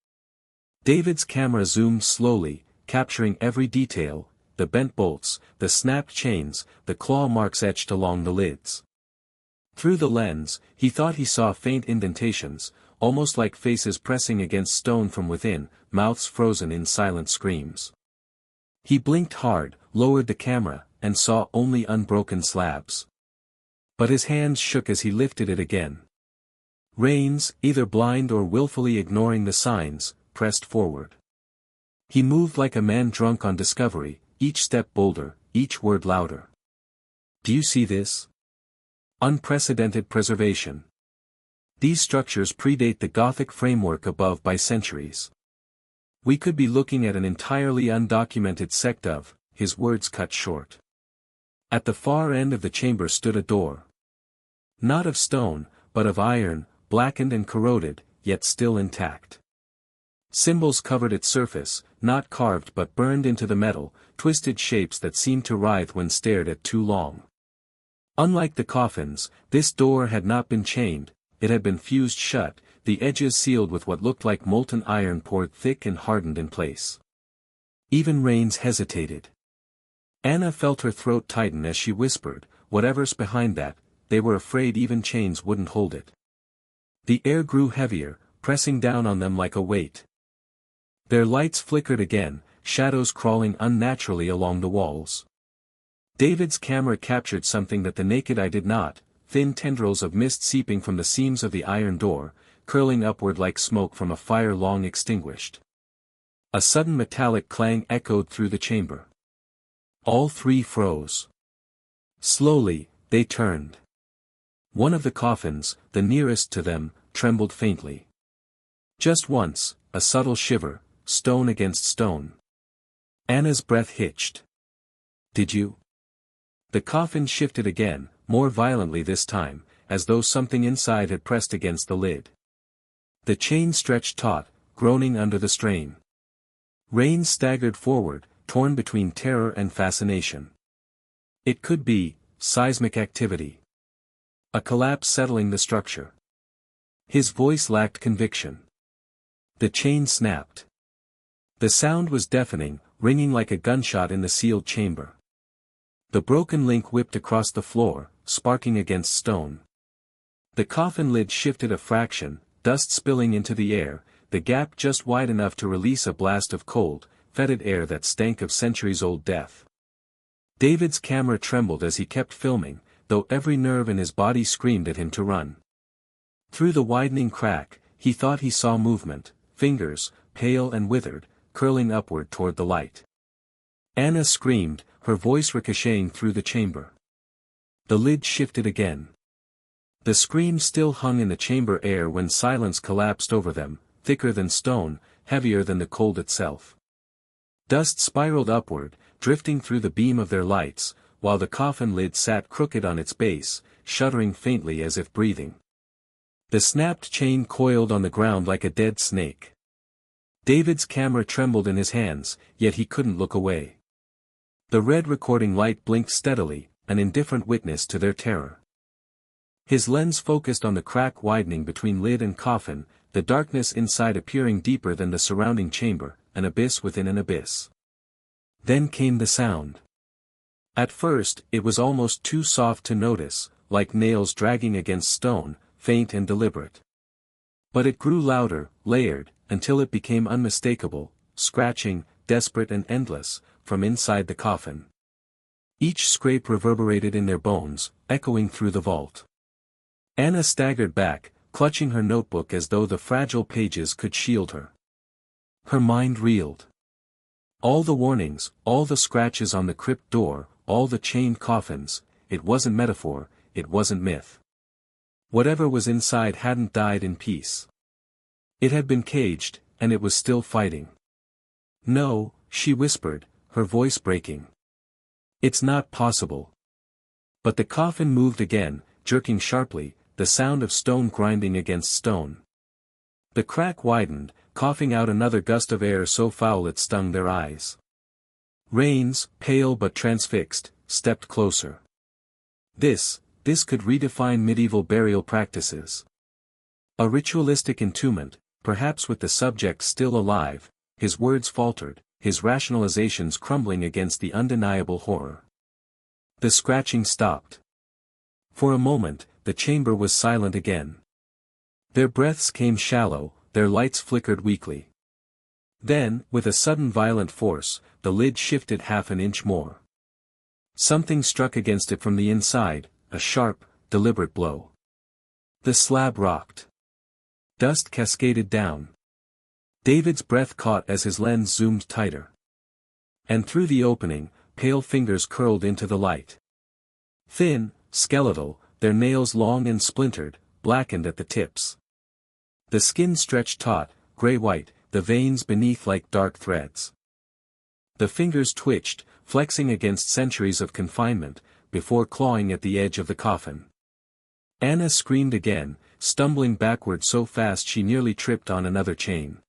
David's camera zoomed slowly, capturing every detail, the bent bolts, the snapped chains, the claw marks etched along the lids. Through the lens, he thought he saw faint indentations, almost like faces pressing against stone from within, mouths frozen in silent screams. He blinked hard, lowered the camera, and saw only unbroken slabs. But his hands shook as he lifted it again. Rains, either blind or willfully ignoring the signs, pressed forward. He moved like a man drunk on discovery, each step bolder, each word louder. "Do you see this? Unprecedented preservation. These structures predate the Gothic framework above by centuries. We could be looking at an entirely undocumented sect." His words cut short. At the far end of the chamber stood a door. Not of stone, but of iron, blackened and corroded, yet still intact. Symbols covered its surface, not carved but burned into the metal, twisted shapes that seemed to writhe when stared at too long. Unlike the coffins, this door had not been chained, it had been fused shut, the edges sealed with what looked like molten iron poured thick and hardened in place. Even Rains hesitated. Anna felt her throat tighten as she whispered, "Whatever's behind that, they were afraid even chains wouldn't hold it." The air grew heavier, pressing down on them like a weight. Their lights flickered again, shadows crawling unnaturally along the walls. David's camera captured something that the naked eye did not, thin tendrils of mist seeping from the seams of the iron door, curling upward like smoke from a fire long extinguished. A sudden metallic clang echoed through the chamber. All three froze. Slowly, they turned. One of the coffins, the nearest to them, trembled faintly. Just once, a subtle shiver, stone against stone. Anna's breath hitched. "Did you?" The coffin shifted again, more violently this time, as though something inside had pressed against the lid. The chain stretched taut, groaning under the strain. Rains staggered forward, torn between terror and fascination. It could be seismic activity. A collapse settling the structure. His voice lacked conviction. The chain snapped. The sound was deafening, ringing like a gunshot in the sealed chamber. The broken link whipped across the floor, sparking against stone. The coffin lid shifted a fraction, dust spilling into the air, the gap just wide enough to release a blast of cold, fetid air that stank of centuries-old death. David's camera trembled as he kept filming, though every nerve in his body screamed at him to run. Through the widening crack, he thought he saw movement, fingers, pale and withered, curling upward toward the light. Anna screamed, her voice ricocheting through the chamber. The lid shifted again. The scream still hung in the chamber air when silence collapsed over them, thicker than stone, heavier than the cold itself. Dust spiraled upward, drifting through the beam of their lights, while the coffin lid sat crooked on its base, shuddering faintly as if breathing. The snapped chain coiled on the ground like a dead snake. David's camera trembled in his hands, yet he couldn't look away. The red recording light blinked steadily, an indifferent witness to their terror. His lens focused on the crack widening between lid and coffin, the darkness inside appearing deeper than the surrounding chamber, an abyss within an abyss. Then came the sound. At first, it was almost too soft to notice, like nails dragging against stone, faint and deliberate. But it grew louder, layered, until it became unmistakable, scratching, desperate and endless, from inside the coffin. Each scrape reverberated in their bones, echoing through the vault. Anna staggered back, clutching her notebook as though the fragile pages could shield her. Her mind reeled. All the warnings, all the scratches on the crypt door, all the chained coffins, it wasn't metaphor, it wasn't myth. Whatever was inside hadn't died in peace. It had been caged, and it was still fighting. "No," she whispered, her voice breaking. "It's not possible." But the coffin moved again, jerking sharply, the sound of stone grinding against stone. The crack widened, coughing out another gust of air so foul it stung their eyes. Rains, pale but transfixed, stepped closer. This could redefine medieval burial practices. A ritualistic entombment, perhaps with the subject still alive, his words faltered, his rationalizations crumbling against the undeniable horror. The scratching stopped. For a moment, the chamber was silent again. Their breaths came shallow, their lights flickered weakly. Then, with a sudden violent force, the lid shifted half an inch more. Something struck against it from the inside, a sharp, deliberate blow. The slab rocked. Dust cascaded down. David's breath caught as his lens zoomed tighter. And through the opening, pale fingers curled into the light. Thin, skeletal, their nails long and splintered, blackened at the tips. The skin stretched taut, gray-white, the veins beneath like dark threads. The fingers twitched, flexing against centuries of confinement, before clawing at the edge of the coffin. Anna screamed again, stumbling backward so fast she nearly tripped on another chain.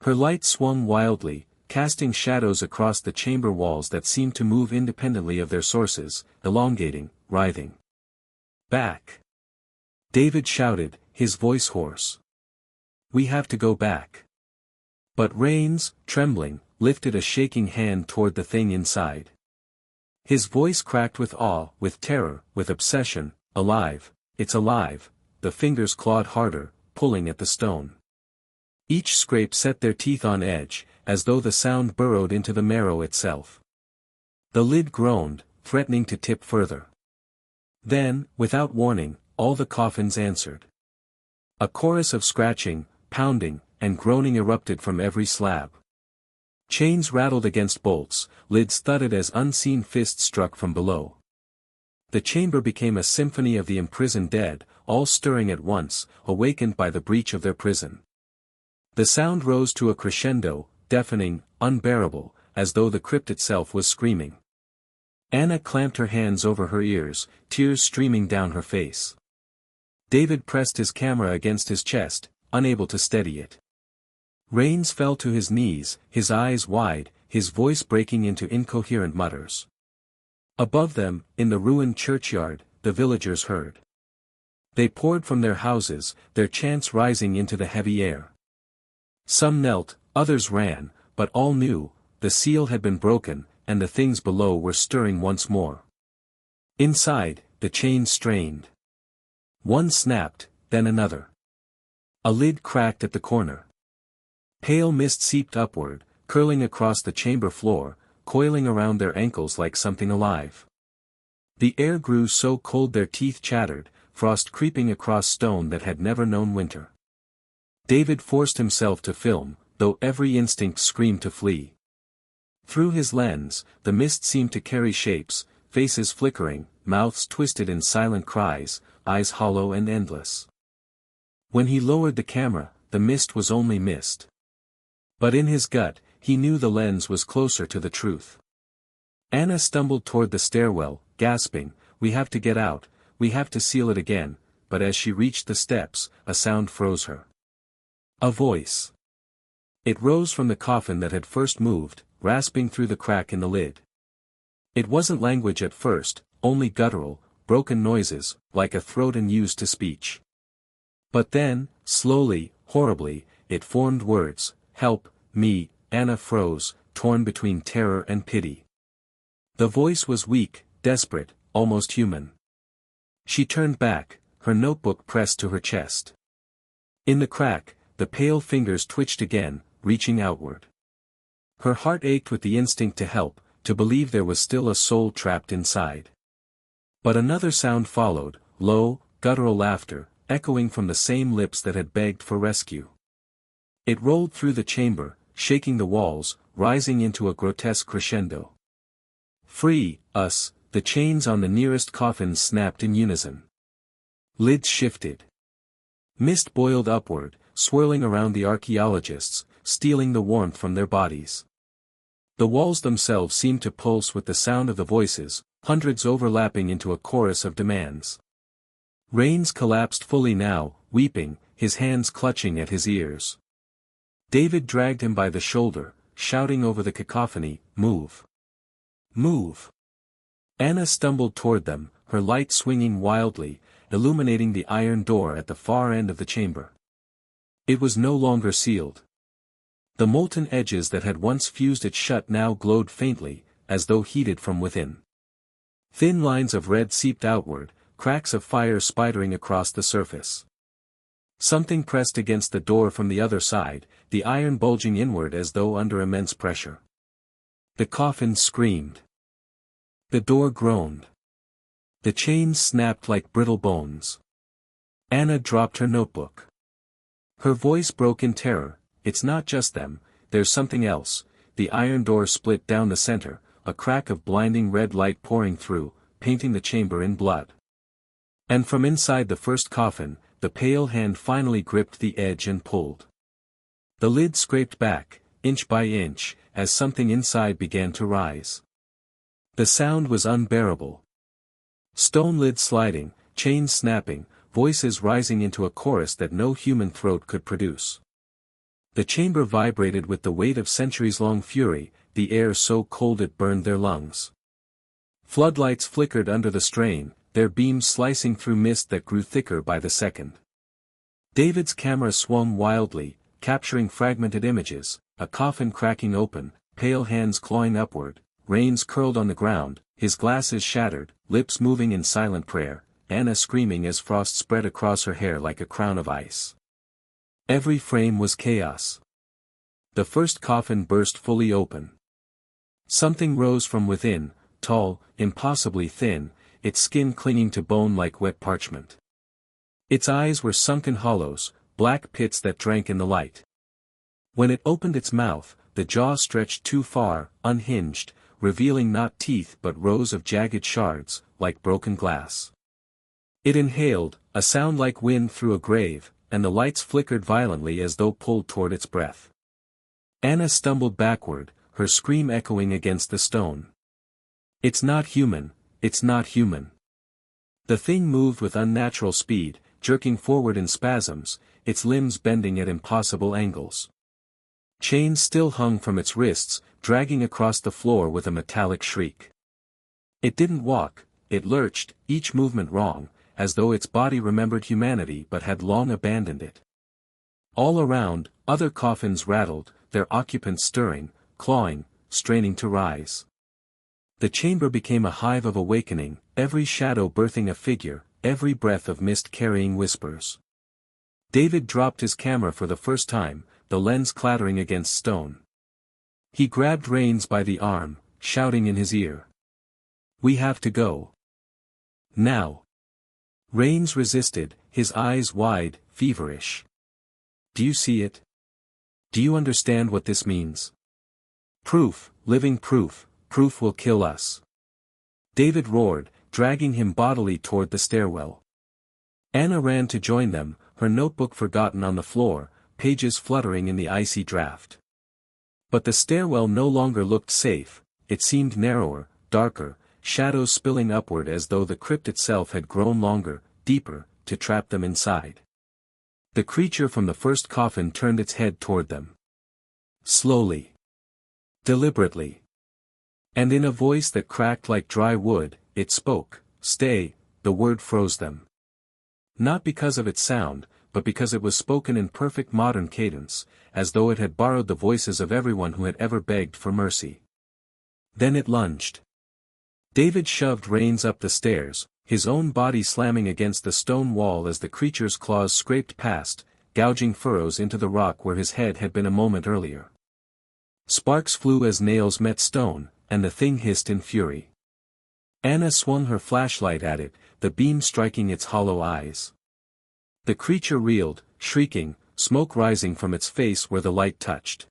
Her light swung wildly, casting shadows across the chamber walls that seemed to move independently of their sources, elongating, writhing. "Back!" David shouted, his voice hoarse. "We have to go back." But Rains, trembling, lifted a shaking hand toward the thing inside. His voice cracked with awe, with terror, with obsession. "Alive! It's alive!" The fingers clawed harder, pulling at the stone. Each scrape set their teeth on edge, as though the sound burrowed into the marrow itself. The lid groaned, threatening to tip further. Then, without warning, all the coffins answered. A chorus of scratching, pounding, and groaning erupted from every slab. Chains rattled against bolts, lids thudded as unseen fists struck from below. The chamber became a symphony of the imprisoned dead, all stirring at once, awakened by the breach of their prison. The sound rose to a crescendo, deafening, unbearable, as though the crypt itself was screaming. Anna clamped her hands over her ears, tears streaming down her face. David pressed his camera against his chest, unable to steady it. Rains fell to his knees, his eyes wide, his voice breaking into incoherent mutters. Above them, in the ruined churchyard, the villagers heard. They poured from their houses, their chants rising into the heavy air. Some knelt, others ran, but all knew, the seal had been broken, and the things below were stirring once more. Inside, the chains strained. One snapped, then another. A lid cracked at the corner. Pale mist seeped upward, curling across the chamber floor, coiling around their ankles like something alive. The air grew so cold their teeth chattered, frost creeping across stone that had never known winter. David forced himself to film, though every instinct screamed to flee. Through his lens, the mist seemed to carry shapes, faces flickering, mouths twisted in silent cries, eyes hollow and endless. When he lowered the camera, the mist was only mist. But in his gut, he knew the lens was closer to the truth. Anna stumbled toward the stairwell, gasping, "We have to get out, we have to seal it again," but as she reached the steps, a sound froze her. A voice. It rose from the coffin that had first moved, rasping through the crack in the lid. It wasn't language at first, only guttural, broken noises, like a throat unused to speech. But then, slowly, horribly, it formed words. "Help, me." Anna froze, torn between terror and pity. The voice was weak, desperate, almost human. She turned back, her notebook pressed to her chest. In the crack, the pale fingers twitched again, reaching outward. Her heart ached with the instinct to help, to believe there was still a soul trapped inside. But another sound followed, low, guttural laughter, echoing from the same lips that had begged for rescue. It rolled through the chamber, shaking the walls, rising into a grotesque crescendo. "Free us!" The chains on the nearest coffins snapped in unison. Lids shifted. Mist boiled upward, swirling around the archaeologists, stealing the warmth from their bodies. The walls themselves seemed to pulse with the sound of the voices, hundreds overlapping into a chorus of demands. Rains collapsed fully now, weeping, his hands clutching at his ears. David dragged him by the shoulder, shouting over the cacophony, "Move! Move!" Anna stumbled toward them, her light swinging wildly, illuminating the iron door at the far end of the chamber. It was no longer sealed. The molten edges that had once fused it shut now glowed faintly, as though heated from within. Thin lines of red seeped outward, cracks of fire spidering across the surface. Something pressed against the door from the other side, the iron bulging inward as though under immense pressure. The coffin screamed. The door groaned. The chains snapped like brittle bones. Anna dropped her notebook. Her voice broke in terror. "It's not just them, there's something else." The iron door split down the center, a crack of blinding red light pouring through, painting the chamber in blood. And from inside the first coffin, the pale hand finally gripped the edge and pulled. The lid scraped back, inch by inch, as something inside began to rise. The sound was unbearable. Stone lid sliding, chains snapping, voices rising into a chorus that no human throat could produce. The chamber vibrated with the weight of centuries-long fury, the air so cold it burned their lungs. Floodlights flickered under the strain, their beams slicing through mist that grew thicker by the second. David's camera swung wildly, capturing fragmented images, a coffin cracking open, pale hands clawing upward, reins curled on the ground, his glasses shattered, lips moving in silent prayer, Anna screaming as frost spread across her hair like a crown of ice. Every frame was chaos. The first coffin burst fully open. Something rose from within, tall, impossibly thin, its skin clinging to bone like wet parchment. Its eyes were sunken hollows, black pits that drank in the light. When it opened its mouth, the jaw stretched too far, unhinged, revealing not teeth but rows of jagged shards, like broken glass. It inhaled, a sound like wind through a grave, and the lights flickered violently as though pulled toward its breath. Anna stumbled backward, her scream echoing against the stone. "It's not human, it's not human." The thing moved with unnatural speed, jerking forward in spasms, its limbs bending at impossible angles. Chains still hung from its wrists, dragging across the floor with a metallic shriek. It didn't walk, it lurched, each movement wrong, as though its body remembered humanity but had long abandoned it. All around, other coffins rattled, their occupants stirring, clawing, straining to rise. The chamber became a hive of awakening, every shadow birthing a figure, every breath of mist carrying whispers. David dropped his camera for the first time, the lens clattering against stone. He grabbed Rains by the arm, shouting in his ear. "We have to go. Now." Rains resisted, his eyes wide, feverish. "Do you see it? Do you understand what this means? Proof, living proof, proof will kill us." David roared, dragging him bodily toward the stairwell. Anna ran to join them, her notebook forgotten on the floor, pages fluttering in the icy draft. But the stairwell no longer looked safe, it seemed narrower, darker, shadows spilling upward as though the crypt itself had grown longer, deeper, to trap them inside. The creature from the first coffin turned its head toward them. Slowly. Deliberately. And in a voice that cracked like dry wood, it spoke, "Stay." The word froze them. Not because of its sound, but because it was spoken in perfect modern cadence, as though it had borrowed the voices of everyone who had ever begged for mercy. Then it lunged. David shoved Rains up the stairs, his own body slamming against the stone wall as the creature's claws scraped past, gouging furrows into the rock where his head had been a moment earlier. Sparks flew as nails met stone, and the thing hissed in fury. Anna swung her flashlight at it, the beam striking its hollow eyes. The creature reeled, shrieking, smoke rising from its face where the light touched.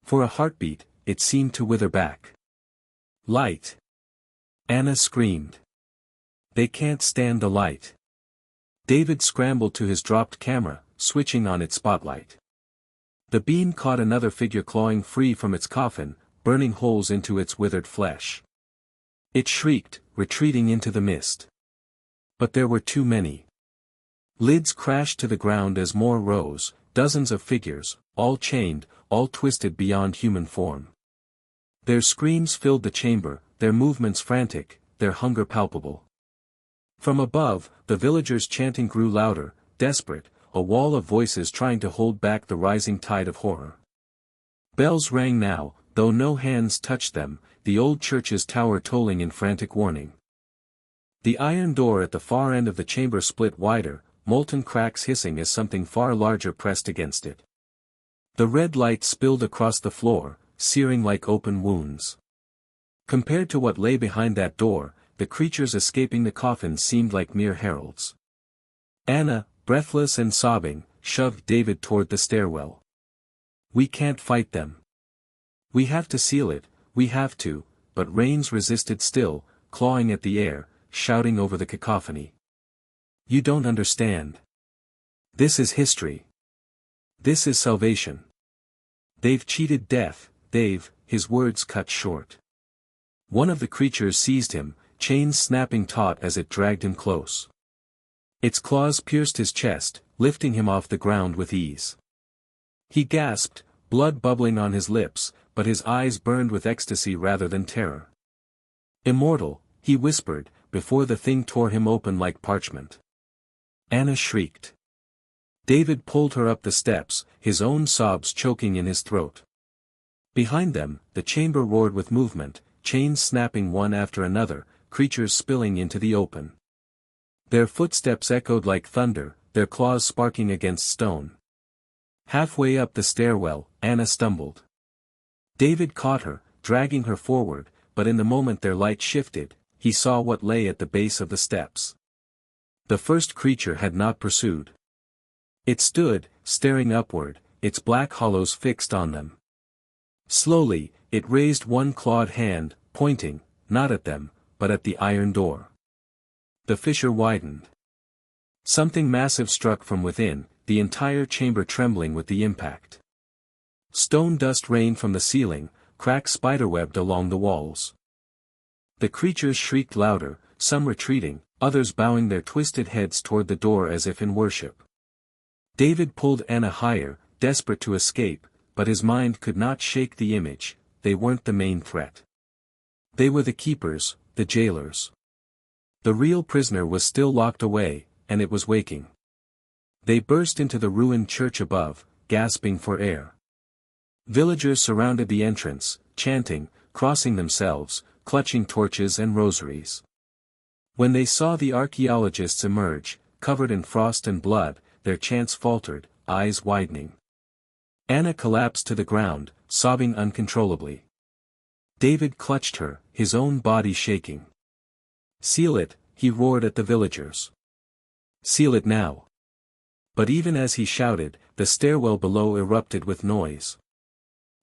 For a heartbeat, it seemed to wither back. "Light!" Anna screamed. "They can't stand the light." David scrambled to his dropped camera, switching on its spotlight. The beam caught another figure clawing free from its coffin, burning holes into its withered flesh. It shrieked, retreating into the mist. But there were too many. Lids crashed to the ground as more rose, dozens of figures, all chained, all twisted beyond human form. Their screams filled the chamber, their movements frantic, their hunger palpable. From above, the villagers' chanting grew louder, desperate, a wall of voices trying to hold back the rising tide of horror. Bells rang now, though no hands touched them, the old church's tower tolling in frantic warning. The iron door at the far end of the chamber split wider, molten cracks hissing as something far larger pressed against it. The red light spilled across the floor, searing like open wounds. Compared to what lay behind that door, the creatures escaping the coffin seemed like mere heralds. Anna, breathless and sobbing, shoved David toward the stairwell. "We can't fight them. We have to seal it, we have to," but Rains resisted still, clawing at the air, shouting over the cacophony. "You don't understand. This is history. This is salvation. They've cheated death, his words cut short. One of the creatures seized him, chains snapping taut as it dragged him close. Its claws pierced his chest, lifting him off the ground with ease. He gasped, blood bubbling on his lips, but his eyes burned with ecstasy rather than terror. "Immortal," he whispered, before the thing tore him open like parchment. Anna shrieked. David pulled her up the steps, his own sobs choking in his throat. Behind them, the chamber roared with movement, chains snapping one after another, creatures spilling into the open. Their footsteps echoed like thunder, their claws sparking against stone. Halfway up the stairwell, Anna stumbled. David caught her, dragging her forward, but in the moment their light shifted, he saw what lay at the base of the steps. The first creature had not pursued. It stood, staring upward, its black hollows fixed on them. Slowly, it raised one clawed hand, pointing, not at them, but at the iron door. The fissure widened. Something massive struck from within, the entire chamber trembling with the impact. Stone dust rained from the ceiling, cracks spiderwebbed along the walls. The creatures shrieked louder, some retreating, others bowing their twisted heads toward the door as if in worship. David pulled Anna higher, desperate to escape, but his mind could not shake the image. They weren't the main threat. They were the keepers, the jailers. The real prisoner was still locked away, and it was waking. They burst into the ruined church above, gasping for air. Villagers surrounded the entrance, chanting, crossing themselves, clutching torches and rosaries. When they saw the archaeologists emerge, covered in frost and blood, their chants faltered, eyes widening. Anna collapsed to the ground, sobbing uncontrollably. David clutched her, his own body shaking. "Seal it," he roared at the villagers. "Seal it now." But even as he shouted, the stairwell below erupted with noise.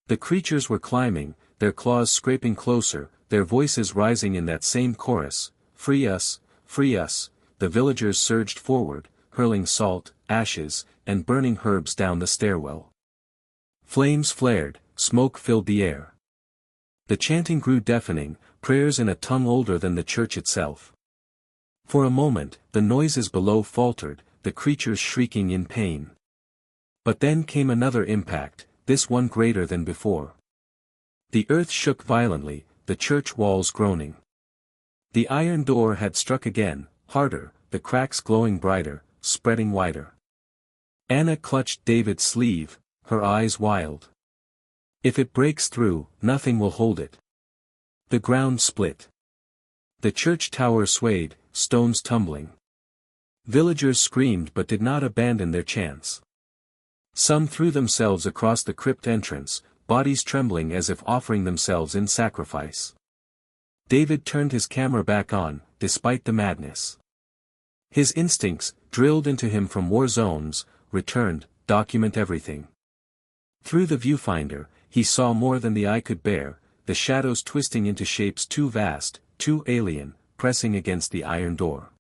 The creatures were climbing, their claws scraping closer, their voices rising in that same chorus, "Free us, free us." The villagers surged forward, hurling salt, ashes, and burning herbs down the stairwell. Flames flared, smoke filled the air. The chanting grew deafening, prayers in a tongue older than the church itself. For a moment, the noises below faltered, the creatures shrieking in pain. But then came another impact, this one greater than before. The earth shook violently, the church walls groaning. The iron door had struck again, harder, the cracks glowing brighter, spreading wider. Anna clutched David's sleeve, her eyes wild. If it breaks through, nothing will hold it. The ground split. The church tower swayed, stones tumbling. Villagers screamed but did not abandon their chants. Some threw themselves across the crypt entrance, bodies trembling as if offering themselves in sacrifice. David turned his camera back on, despite the madness. His instincts, drilled into him from war zones, returned, document everything. Through the viewfinder, he saw more than the eye could bear, the shadows twisting into shapes too vast, too alien, pressing against the iron door.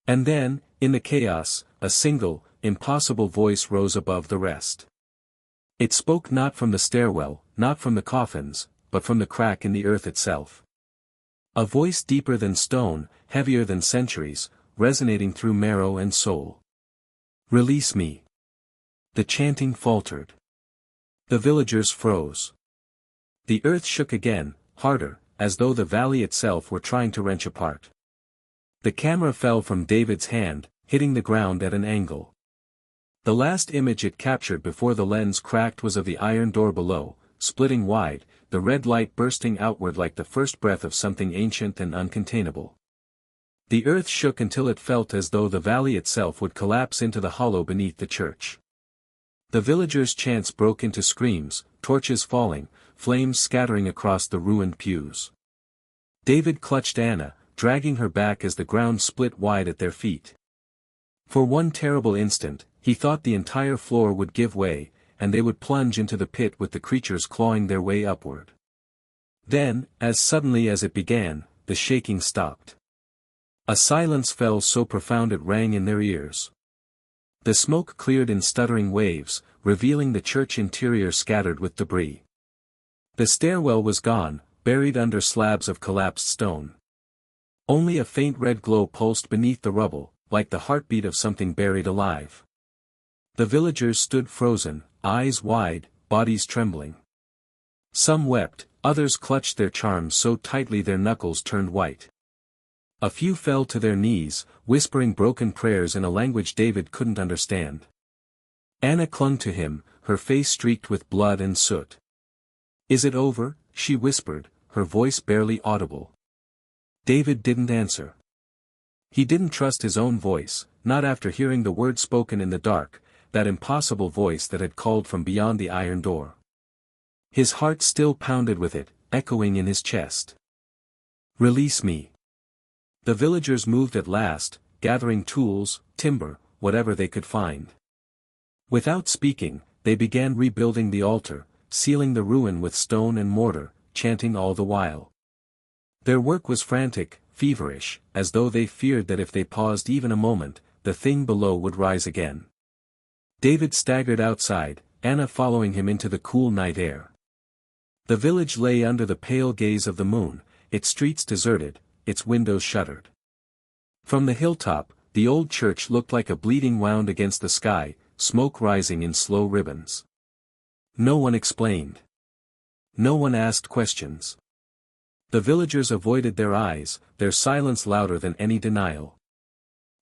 And then, in the chaos, a single, impossible voice rose above the rest. It spoke not from the stairwell, not from the coffins, but from the crack in the earth itself. A voice deeper than stone, heavier than centuries, resonating through marrow and soul. "Release me." The chanting faltered. The villagers froze. The earth shook again, harder, as though the valley itself were trying to wrench apart. The camera fell from David's hand, hitting the ground at an angle. The last image it captured before the lens cracked was of the iron door below, splitting wide, the red light bursting outward like the first breath of something ancient and uncontainable. The earth shook until it felt as though the valley itself would collapse into the hollow beneath the church. The villagers' chants broke into screams, torches falling, flames scattering across the ruined pews. David clutched Anna, dragging her back as the ground split wide at their feet. For one terrible instant, he thought the entire floor would give way, and they would plunge into the pit with the creatures clawing their way upward. Then, as suddenly as it began, the shaking stopped. A silence fell so profound it rang in their ears. The smoke cleared in stuttering waves, revealing the church interior scattered with debris. The stairwell was gone, buried under slabs of collapsed stone. Only a faint red glow pulsed beneath the rubble, like the heartbeat of something buried alive. The villagers stood frozen, eyes wide, bodies trembling. Some wept, others clutched their charms so tightly their knuckles turned white. A few fell to their knees, whispering broken prayers in a language David couldn't understand. Anna clung to him, her face streaked with blood and soot. "Is it over?" she whispered, her voice barely audible. David didn't answer. He didn't trust his own voice, not after hearing the word spoken in the dark, that impossible voice that had called from beyond the iron door. His heart still pounded with it, echoing in his chest. "Release me." The villagers moved at last, gathering tools, timber, whatever they could find. Without speaking, they began rebuilding the altar, sealing the ruin with stone and mortar, chanting all the while. Their work was frantic, feverish, as though they feared that if they paused even a moment, the thing below would rise again. David staggered outside, Anna following him into the cool night air. The village lay under the pale gaze of the moon, its streets deserted, its windows shuttered. From the hilltop, the old church looked like a bleeding wound against the sky, smoke rising in slow ribbons. No one explained. No one asked questions. The villagers avoided their eyes, their silence louder than any denial.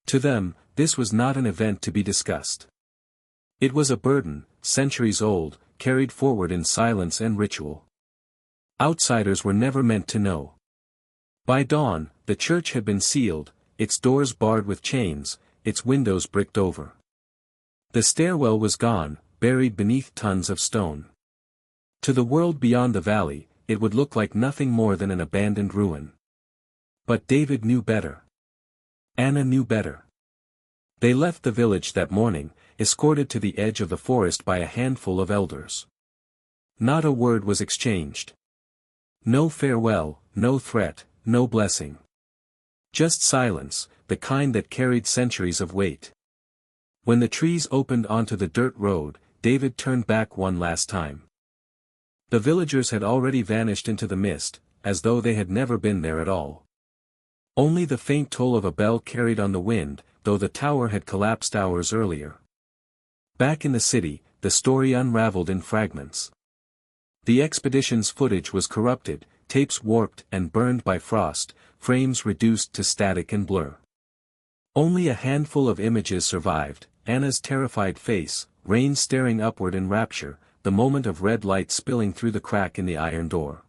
To them, this was not an event to be discussed. It was a burden, centuries old, carried forward in silence and ritual. Outsiders were never meant to know. By dawn, the church had been sealed, its doors barred with chains, its windows bricked over. The stairwell was gone, buried beneath tons of stone. To the world beyond the valley, it would look like nothing more than an abandoned ruin. But David knew better. Anna knew better. They left the village that morning, escorted to the edge of the forest by a handful of elders. Not a word was exchanged. No farewell, no threat, no blessing. Just silence, the kind that carried centuries of weight. When the trees opened onto the dirt road, David turned back one last time. The villagers had already vanished into the mist, as though they had never been there at all. Only the faint toll of a bell carried on the wind, though the tower had collapsed hours earlier. Back in the city, the story unraveled in fragments. The expedition's footage was corrupted, tapes warped and burned by frost, frames reduced to static and blur. Only a handful of images survived, Anna's terrified face, Rain staring upward in rapture, the moment of red light spilling through the crack in the iron door.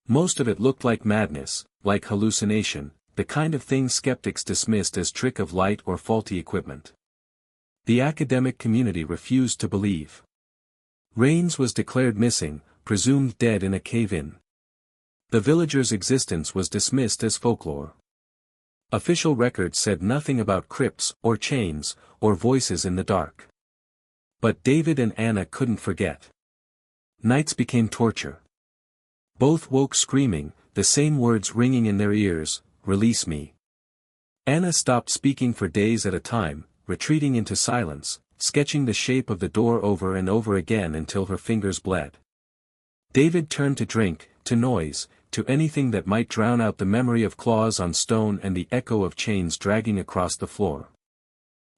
Most of it looked like madness, like hallucination, the kind of thing skeptics dismissed as trick of light or faulty equipment. The academic community refused to believe. Rains was declared missing, presumed dead in a cave-in. The villager's existence was dismissed as folklore. Official records said nothing about crypts, or chains, or voices in the dark. But David and Anna couldn't forget. Nights became torture. Both woke screaming, the same words ringing in their ears, "Release me." Anna stopped speaking for days at a time, retreating into silence, sketching the shape of the door over and over again until her fingers bled. David turned to drink, to noise, to anything that might drown out the memory of claws on stone and the echo of chains dragging across the floor.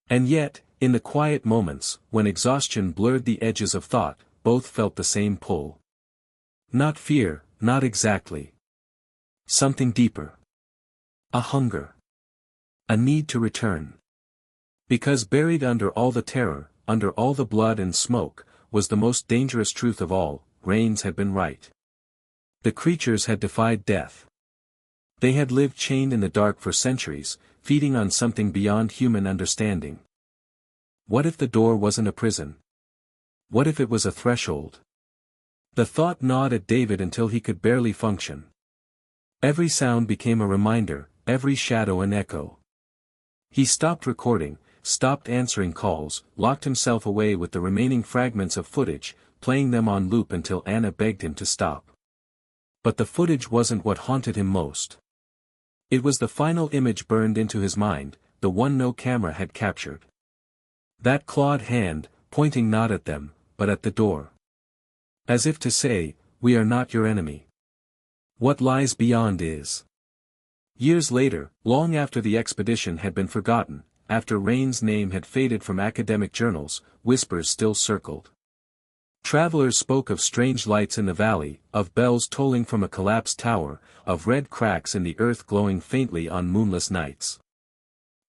And yet, in the quiet moments, when exhaustion blurred the edges of thought, both felt the same pull. Not fear, not exactly. Something deeper. A hunger. A need to return. Because buried under all the terror, under all the blood and smoke, was the most dangerous truth of all: Rains had been right. The creatures had defied death. They had lived chained in the dark for centuries, feeding on something beyond human understanding. What if the door wasn't a prison? What if it was a threshold? The thought gnawed at David until he could barely function. Every sound became a reminder, every shadow an echo. He stopped recording, stopped answering calls, locked himself away with the remaining fragments of footage, playing them on loop until Anna begged him to stop. But the footage wasn't what haunted him most. It was the final image burned into his mind, the one no camera had captured. That clawed hand, pointing not at them, but at the door. As if to say, "We are not your enemy. What lies beyond is." Years later, long after the expedition had been forgotten, after Rain's name had faded from academic journals, whispers still circled. Travelers spoke of strange lights in the valley, of bells tolling from a collapsed tower, of red cracks in the earth glowing faintly on moonless nights.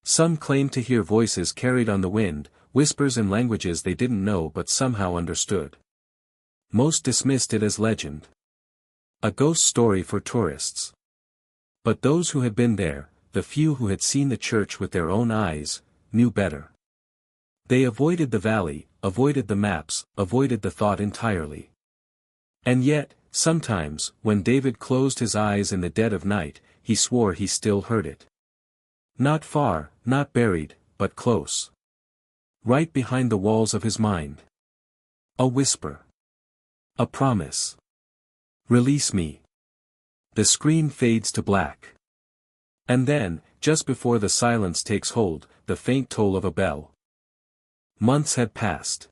Some claimed to hear voices carried on the wind, whispers in languages they didn't know but somehow understood. Most dismissed it as legend. A ghost story for tourists. But those who had been there, the few who had seen the church with their own eyes, knew better. They avoided the valley, avoided the maps, avoided the thought entirely. And yet, sometimes, when David closed his eyes in the dead of night, he swore he still heard it. Not far, not buried, but close. Right behind the walls of his mind. A whisper. A promise. Release me. The screen fades to black. And then, just before the silence takes hold, the faint toll of a bell. Months had passed.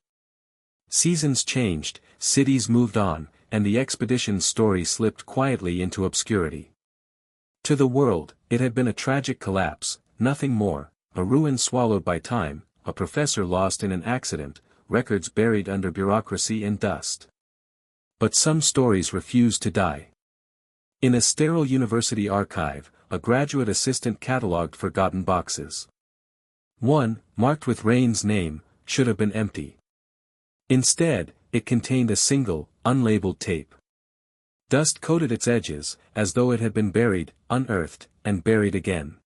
Seasons changed, cities moved on, and the expedition's story slipped quietly into obscurity. To the world, it had been a tragic collapse, nothing more, a ruin swallowed by time, a professor lost in an accident, records buried under bureaucracy and dust. But some stories refused to die. In a sterile university archive, a graduate assistant catalogued forgotten boxes. One, marked with Rain's name, should have been empty. Instead, it contained a single, unlabeled tape. Dust coated its edges, as though it had been buried, unearthed, and buried again.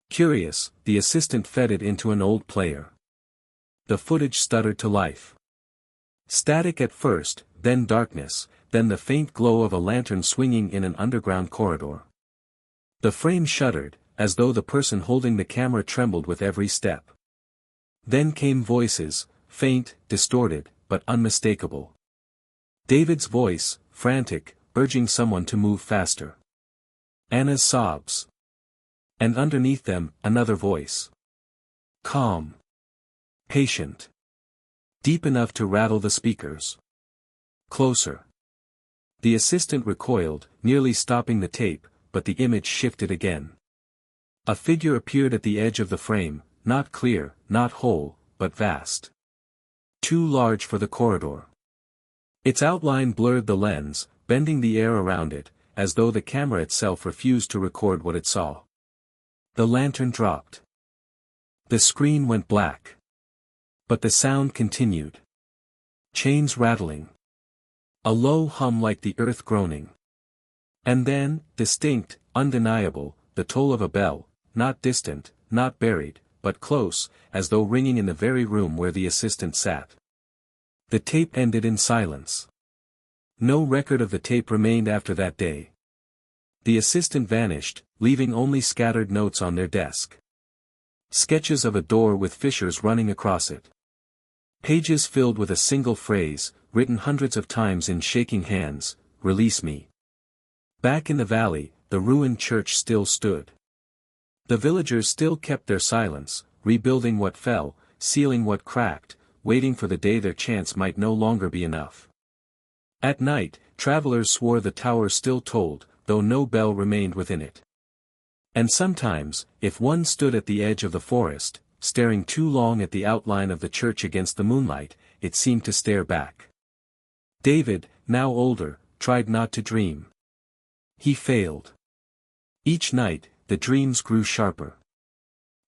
Curious, the assistant fed it into an old player. The footage stuttered to life. Static at first, then darkness, then the faint glow of a lantern swinging in an underground corridor. The frame shuddered, as though the person holding the camera trembled with every step. Then came voices, faint, distorted, but unmistakable. David's voice, frantic, urging someone to move faster. Anna's sobs. And underneath them, another voice. Calm. Patient. Deep enough to rattle the speakers. Closer. The assistant recoiled, nearly stopping the tape, but the image shifted again. A figure appeared at the edge of the frame, not clear, not whole, but vast. Too large for the corridor. Its outline blurred the lens, bending the air around it, as though the camera itself refused to record what it saw. The lantern dropped. The screen went black. But the sound continued. Chains rattling. A low hum like the earth groaning. And then, distinct, undeniable, the toll of a bell, not distant, not buried, but close, as though ringing in the very room where the assistant sat. The tape ended in silence. No record of the tape remained after that day. The assistant vanished, leaving only scattered notes on their desk. Sketches of a door with fissures running across it. Pages filled with a single phrase, written hundreds of times in shaking hands, "Release me." Back in the valley, the ruined church still stood. The villagers still kept their silence, rebuilding what fell, sealing what cracked, waiting for the day their chance might no longer be enough. At night, travelers swore the tower still tolled, though no bell remained within it. And sometimes, if one stood at the edge of the forest, staring too long at the outline of the church against the moonlight, it seemed to stare back. David, now older, tried not to dream. He failed. Each night, the dreams grew sharper.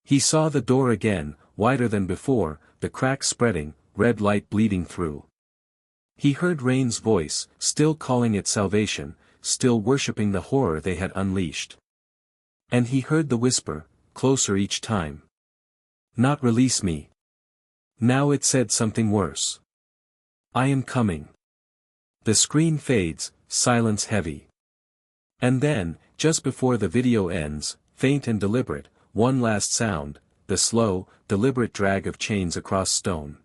He saw the door again, wider than before, the cracks spreading, red light bleeding through. He heard Rain's voice, still calling it salvation, still worshipping the horror they had unleashed. And he heard the whisper, closer each time. Not release me. Now it said something worse. I am coming. The screen fades, silence heavy. And then, just before the video ends, faint and deliberate, one last sound, the slow, deliberate drag of chains across stone.